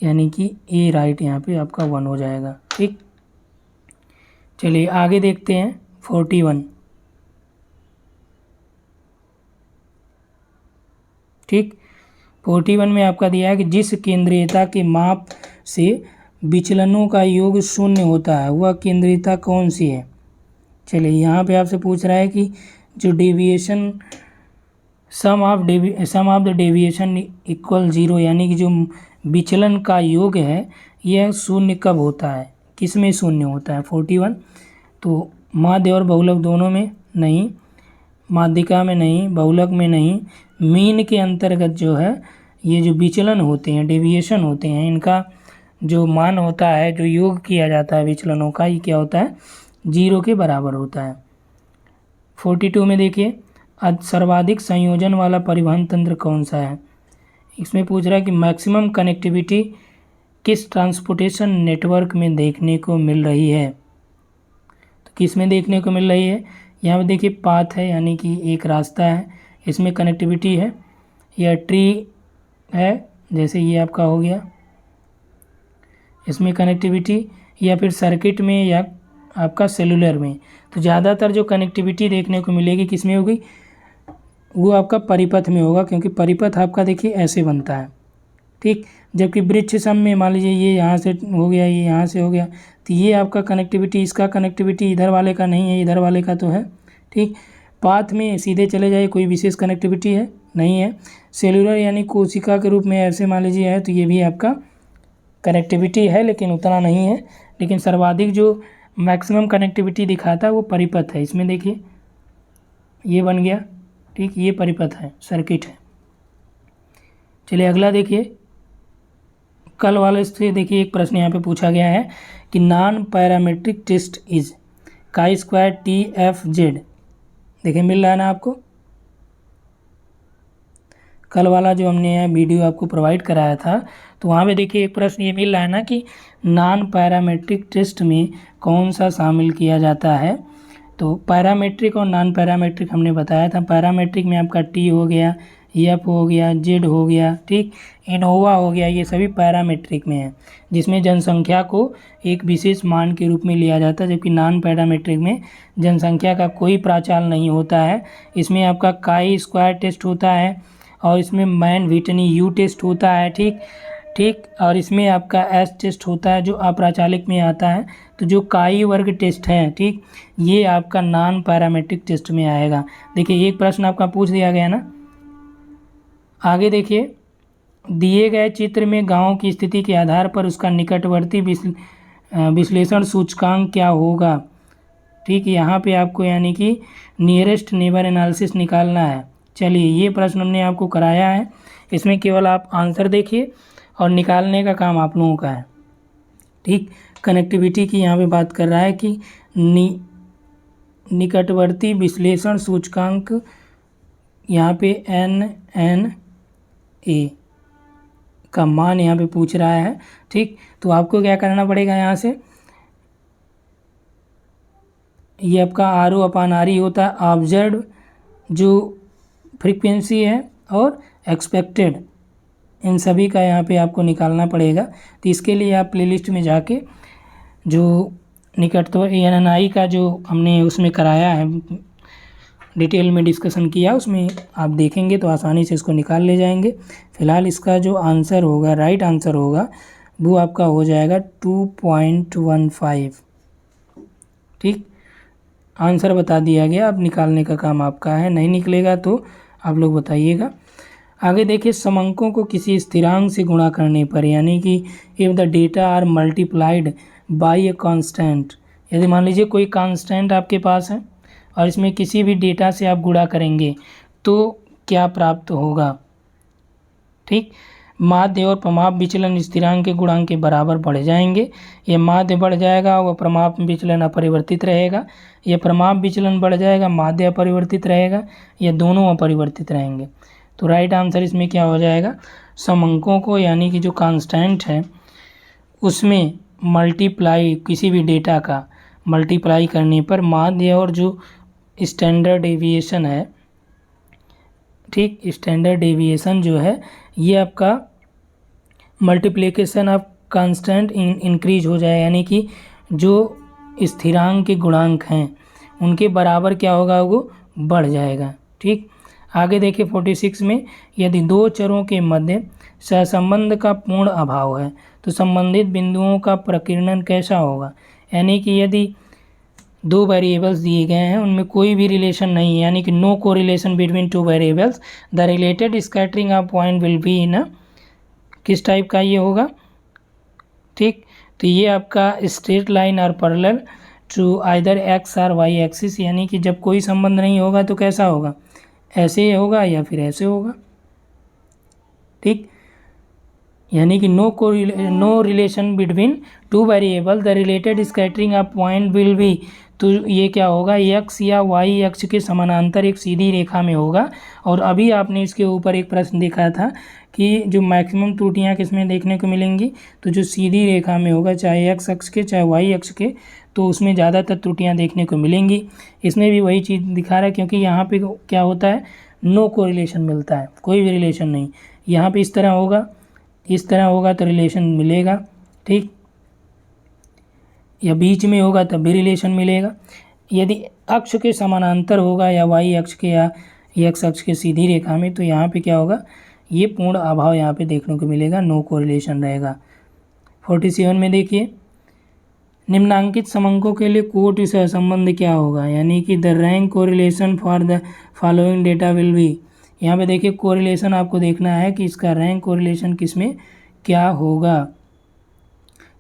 S1: यानी कि ए राइट यहाँ पे आपका 1 हो जाएगा, ठीक। चलिए आगे देखते हैं 41, ठीक। 41 में आपका दिया है कि जिस केंद्रीयता के माप से विचलनों का योग शून्य होता है वह केंद्रीयता कौन सी है। चलिए यहाँ पे आपसे पूछ रहा है कि जो deviation sum of the deviation equal zero, यानी कि जो विचलन का योग है यह शून्य कब होता है, किस में शून्य होता है। 41 तो माध्य और बहुलक दोनों में नहीं, माध्यिका में नहीं, बहुलक में नहीं, मीन के अंतर्गत जो है ये जो विचलन होते हैं, डेविएशन होते हैं, इनका जो मान होता है, जो योग किया जाता है विचलनों का, ये क्या होता है, 0 के बराबर होता है। 42 में देखिए सर्वाधिक संयोजन वाला परिवहन तंत्र कौन सा है। इसमें पूछ रहा है कि मैक्सिमम कनेक्टिविटी किस ट्रांसपोर्टेशन नेटवर्क में देखने को मिल रही है। तो किस में देखने को मिल रही है, यहाँ पे देखिए पाथ है, यानी कि एक रास्ता है, इसमें कनेक्टिविटी है, या ट्री है जैसे ये आपका हो गया, इसमें कनेक्टिविटी, या फिर सर्किट में, या आपका सेलुलर में। तो ज़्यादातर जो कनेक्टिविटी देखने को मिलेगी किस में होगी, वो आपका परिपथ में होगा, क्योंकि परिपथ आपका देखिए ऐसे बनता है, ठीक। जबकि वृक्ष सम में मान लीजिए ये यहाँ से हो गया, ये यहाँ से हो गया, तो ये आपका कनेक्टिविटी, इसका कनेक्टिविटी इधर वाले का नहीं है, इधर वाले का तो है, ठीक। पाथ में सीधे चले जाए, कोई विशेष कनेक्टिविटी है नहीं है। सेलुलर यानी कोशिका के रूप में ऐसे मान लीजिए है, तो ये भी आपका कनेक्टिविटी है लेकिन उतना नहीं है। लेकिन सर्वाधिक जो मैक्सिमम कनेक्टिविटी दिखाता है वो परिपथ है। इसमें देखिए ये बन गया, ठीक, ये परिपथ है, सर्किट है। चलिए अगला देखिए, कल वाले से देखिए एक प्रश्न यहाँ पे पूछा गया है कि non parametric test is chi² TFZ। देखिए मिल रहा है ना आपको, कल वाला जो हमने यहाँ वीडियो आपको प्रोवाइड कराया था, तो वहाँ पे देखिए एक प्रश्न ये मिल रहा है ना कि नॉन पैरामीट्रिक टेस्ट में कौन सा शामिल किया जाता है। तो पैरामीट्रिक और नॉन पैरामीट्रिक हमने बताया था। पैरामीट्रिक में आपका टी हो गया, एफ हो गया, जेड हो गया, ठीक, इनोवा हो गया, ये सभी पैरामीट्रिक में है, जिसमें जनसंख्या को एक विशेष मान के रूप में लिया जाता है। जबकि नॉन पैरामीट्रिक में जनसंख्या का कोई प्राचाल नहीं होता है। इसमें आपका chi² टेस्ट होता है, और इसमें मैन व्हिटनी यू टेस्ट होता है, ठीक ठीक, और इसमें आपका एस टेस्ट होता है जो अप्राचालिक में आता है। तो जो काई वर्ग टेस्ट है, ठीक, ये आपका नॉन पैरामीट्रिक टेस्ट में आएगा। देखिए एक प्रश्न आपका पूछ दिया गया ना, आगे देखिए, दिए गए चित्र में गांव की स्थिति के आधार पर उसका निकटवर्ती विश्लेषण सूचकांक क्या होगा। ठीक, यहाँ पे आपको यानी कि नियरेस्ट नेबर एनालिसिस निकालना है। चलिए ये प्रश्न हमने आपको कराया है, इसमें केवल आप आंसर देखिए और निकालने का काम आप लोगों का है। ठीक, कनेक्टिविटी की यहाँ पे बात कर रहा है कि निकटवर्ती विश्लेषण सूचकांक, यहाँ पे NNA का मान यहाँ पे पूछ रहा है। ठीक, तो आपको क्या करना पड़ेगा, यहाँ से ये आपका RO/RE होता है, ऑब्जर्व जो फ्रीक्वेंसी है और एक्सपेक्टेड, इन सभी का यहाँ पे आपको निकालना पड़ेगा। तो इसके लिए आप प्लेलिस्ट में जाके जो निकटतम NNI का जो हमने उसमें कराया है, डिटेल में डिस्कशन किया, उसमें आप देखेंगे तो आसानी से इसको निकाल ले जाएंगे। फिलहाल इसका जो आंसर होगा, राइट आंसर होगा, वो आपका हो जाएगा 2.15। ठीक, आंसर बता दिया गया, अब निकालने का काम आपका है। नहीं निकलेगा तो आप लोग बताइएगा। आगे देखिए, समंकों को किसी स्थिरांक से गुणा करने पर, यानी कि if the data are multiplied by a constant, यदि मान लीजिए कोई कांस्टेंट आपके पास है और इसमें किसी भी डेटा से आप गुणा करेंगे तो क्या प्राप्त होगा। ठीक, माध्य और प्रमाप विचलन स्थिरांक के गुणांक के बराबर बढ़ जाएंगे। ये माध्य बढ़ जाएगा और प्रमाप विचलन अपरिवर्तित रहेगा। यह प्रमाप विचलन बढ़ जाएगा, माध्य अपरिवर्तित रहेगा, ये दोनों अपरिवर्तित रहेंगे। तो राइट आंसर इसमें क्या हो जाएगा, समंकों को यानी कि जो कांस्टेंट है उसमें मल्टीप्लाई, किसी भी डेटा का मल्टीप्लाई करने पर माध्य और जो स्टैंडर्ड डेविएशन है, ठीक, स्टैंडर्ड डेविएशन जो है ये आपका मल्टीप्लिकेशन ऑफ कांस्टेंट इंक्रीज हो जाए, यानी कि जो स्थिरांक के गुणांक हैं उनके बराबर क्या होगा, वो बढ़ जाएगा। ठीक, आगे देखिए 46 में, यदि दो चरों के मध्य सहसंबंध का पूर्ण अभाव है तो संबंधित बिंदुओं का प्रकीर्णन कैसा होगा। यानी कि यदि दो वेरिएबल्स दिए गए हैं, उनमें कोई भी रिलेशन नहीं है, यानी कि no correlation between two variables, the related scattering of point will be in किस टाइप का ये होगा। ठीक, तो ये आपका स्ट्रेट लाइन और पैरेलल टू आइदर एक्स और वाई एक्सिस, यानी कि जब कोई संबंध नहीं होगा तो कैसा होगा, ऐसे होगा या फिर ऐसे होगा। ठीक, यानी कि no relation between two variable, the related scattering of point will be, तो ये क्या होगा, एक्स या वाई अक्ष के समानांतर एक सीधी रेखा में होगा। और अभी आपने इसके ऊपर एक प्रश्न देखा था कि जो मैक्सिमम त्रुटियां किसमें देखने को मिलेंगी, तो जो सीधी रेखा में होगा, चाहे एक्स अक्ष के चाहे वाई अक्ष के, तो उसमें ज़्यादातर त्रुटियां देखने को मिलेंगी। इसमें भी वही चीज़ दिखा रहा है, क्योंकि यहाँ पे क्या होता है, नो कोरिलेशन मिलता है, कोई भी रिलेशन नहीं। यहाँ पे इस तरह होगा, इस तरह होगा तो रिलेशन मिलेगा। ठीक, या बीच में होगा तब भी रिलेशन मिलेगा। यदि अक्ष के समानांतर होगा या वाई अक्ष के या एक्स अक्ष के सीधी रेखा में, तो यहाँ पे क्या होगा, ये पूर्ण अभाव यहाँ पे देखने को मिलेगा, नो कोरिलेशन रहेगा। 47 में देखिए, निम्नांकित समंकों के लिए कोटि सहसंबंध क्या होगा, यानी कि the rank correlation for the following data will be. यहाँ पे देखिए कोरिलेशन आपको देखना है कि इसका रैंक कोरिलेशन किसमें क्या होगा।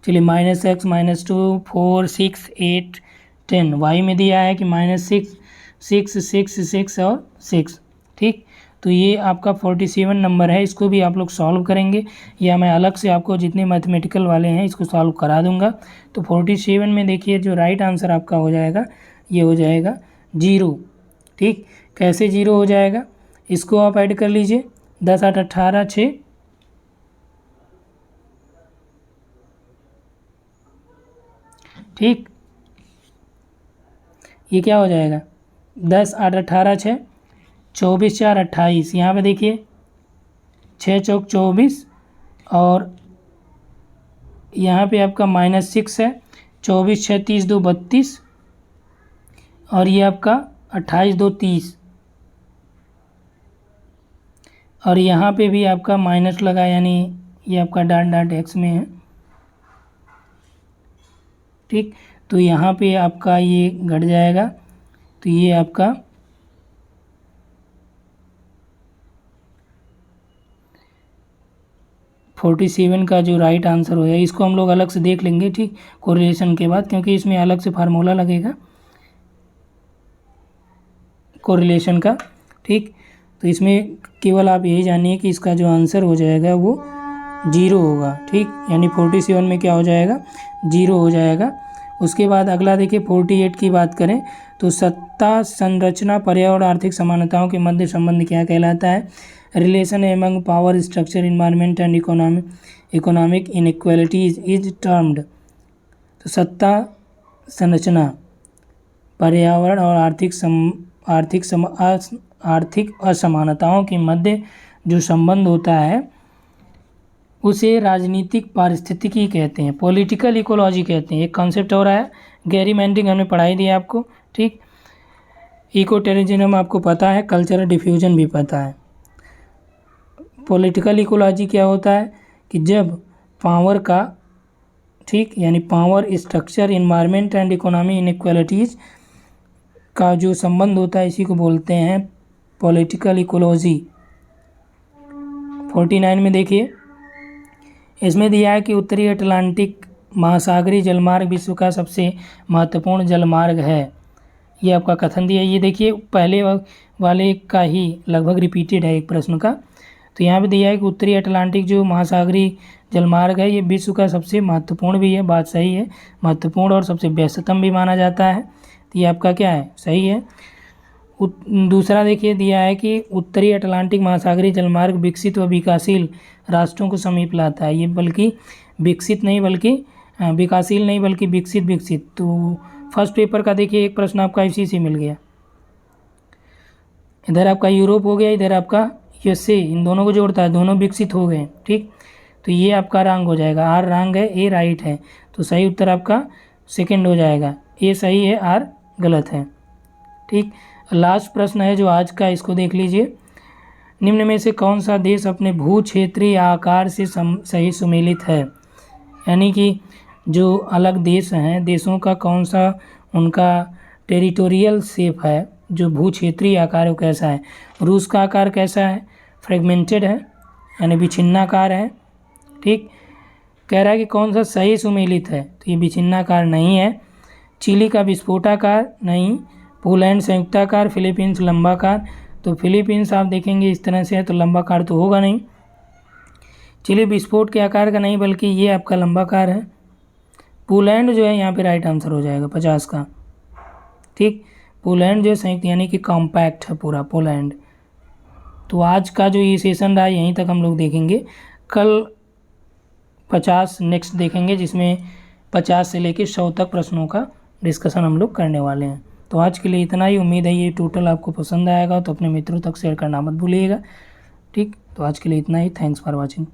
S1: चलिए -x, -2, 4, 6, 8, 10, वाई में दिया है कि -6, 6, 6, 6 और 6। ठीक, तो ये आपका 47 नंबर है। इसको भी आप लोग सॉल्व करेंगे, या मैं अलग से आपको जितने मैथमेटिकल वाले हैं इसको सॉल्व करा दूंगा। तो 47 में देखिए जो राइट आंसर आपका हो जाएगा, ये हो जाएगा 0। ठीक, कैसे 0 हो जाएगा, इसको आप ऐड कर लीजिए, 10, 8, 18, 6। ठीक, ये क्या हो जाएगा, 10, 8, 18, 6, 24, 4, 28। यहाँ पे देखिए 6 चौक 24, और यहाँ पे आपका -6 है, 24, 6, 30, 2, 32, और ये आपका 28, 2, 30, और यहाँ पे भी आपका माइनस लगा, यानी ये आपका डाट एक्स में है। ठीक, तो यहाँ पे आपका ये घट जाएगा, तो ये आपका 47 का जो राइट आंसर हो जाए। इसको हम लोग अलग से देख लेंगे, ठीक, कोरिलेशन के बाद, क्योंकि इसमें अलग से फार्मूला लगेगा कोरिलेशन का। ठीक, तो इसमें केवल आप यही जानिए कि इसका जो आंसर हो जाएगा वो 0 होगा। ठीक, यानी 47 में क्या हो जाएगा, 0 हो जाएगा। उसके बाद अगला देखिए 48 की बात करें तो सत्ता, संरचना, पर्यावरण, आर्थिक समानताओं के मध्य संबंध क्या कहलाता है। Relation among power structure, environment and economic inequalities is termed. तो सत्ता, संरचना, पर्यावरण और आर्थिक असमानताओं के मध्य जो संबंध होता है उसे राजनीतिक पारिस्थितिकी कहते हैं, पॉलिटिकल इकोलॉजी कहते हैं। एक कॉन्सेप्ट हो रहा है, गेरीमैंडरिंग हमने पढ़ाई दी आपको। ठीक, इको टेररिज्म आपको पता है, कल्चरल डिफ्यूजन भी पता है। पॉलिटिकल इकोलॉजी क्या होता है कि जब पावर का, ठीक, यानी power structure, environment and economy inequalities का जो संबंध होता है, इसी को बोलते हैं पॉलिटिकल इकोलॉजी। 49 में देखिए, इसमें दिया है कि उत्तरी अटलांटिक महासागरीय जलमार्ग विश्व का सबसे महत्वपूर्ण जलमार्ग है। ये आपका कथन दिया है। ये देखिए पहले वाले का ही लगभग रिपीटेड है एक प्रश्न का। तो यहाँ पे दिया है कि उत्तरी अटलांटिक जो महासागरीय जलमार्ग है ये विश्व का सबसे महत्वपूर्ण भी है, बात सही है, महत्वपूर्ण और सबसे व्यस्ततम भी माना जाता है। तो ये आपका क्या है, सही है। दूसरा देखिए दिया है कि उत्तरी अटलांटिक महासागरीय जलमार्ग विकसित व विकासशील राष्ट्रों को समीप लाता है। ये बल्कि विकसित नहीं बल्कि विकासशील नहीं बल्कि विकसित। तो फर्स्ट पेपर का देखिए एक प्रश्न आपका इसी से मिल गया। इधर आपका यूरोप हो गया, इधर आपका यूएसए, इन दोनों को जोड़ता है, दोनों विकसित हो गए। ठीक, तो ये आपका रॉन्ग हो जाएगा, आर रॉन्ग है, ए राइट है। तो सही उत्तर आपका सेकंड हो जाएगा, ए सही है, आर गलत है। ठीक, लास्ट प्रश्न है जो आज का, इसको देख लीजिए। निम्न में से कौन सा देश अपने भू क्षेत्रीय आकार से सही सुमेलित है, यानी कि जो अलग देश हैं, देशों का कौन सा उनका टेरिटोरियल शेप है, जो भू क्षेत्रीय आकार है वो कैसा है। रूस का आकार कैसा है, फ्रेगमेंटेड है यानी विछिन्नाकार है। ठीक, कह रहा है कि कौन सा सही सुमेलित है, तो ये विछिन्नाकार नहीं है। चिली का विस्फोटाकार नहीं, पोलैंड संयुक्ताकार, फिलीपींस लंबाकार। तो फिलीपींस आप देखेंगे इस तरह से है तो लंबाकार तो होगा नहीं। चिली विस्फोट के आकार का नहीं बल्कि ये आपका लंबाकार है। पोलैंड जो है यहाँ पे राइट आंसर हो जाएगा 50 का। ठीक, पोलैंड जो है संयुक्त यानी कि कॉम्पैक्ट है पूरा पोलैंड। तो आज का जो ये सेशन रहा यहीं तक हम लोग देखेंगे। कल 50 नेक्स्ट देखेंगे जिसमें 50 से लेकर 100 तक प्रश्नों का डिस्कशन हम लोग करने वाले हैं। तो आज के लिए इतना ही। उम्मीद है ये टोटल आपको पसंद आएगा, तो अपने मित्रों तक शेयर करना मत भूलिएगा। ठीक, तो आज के लिए इतना ही। Thanks for watching.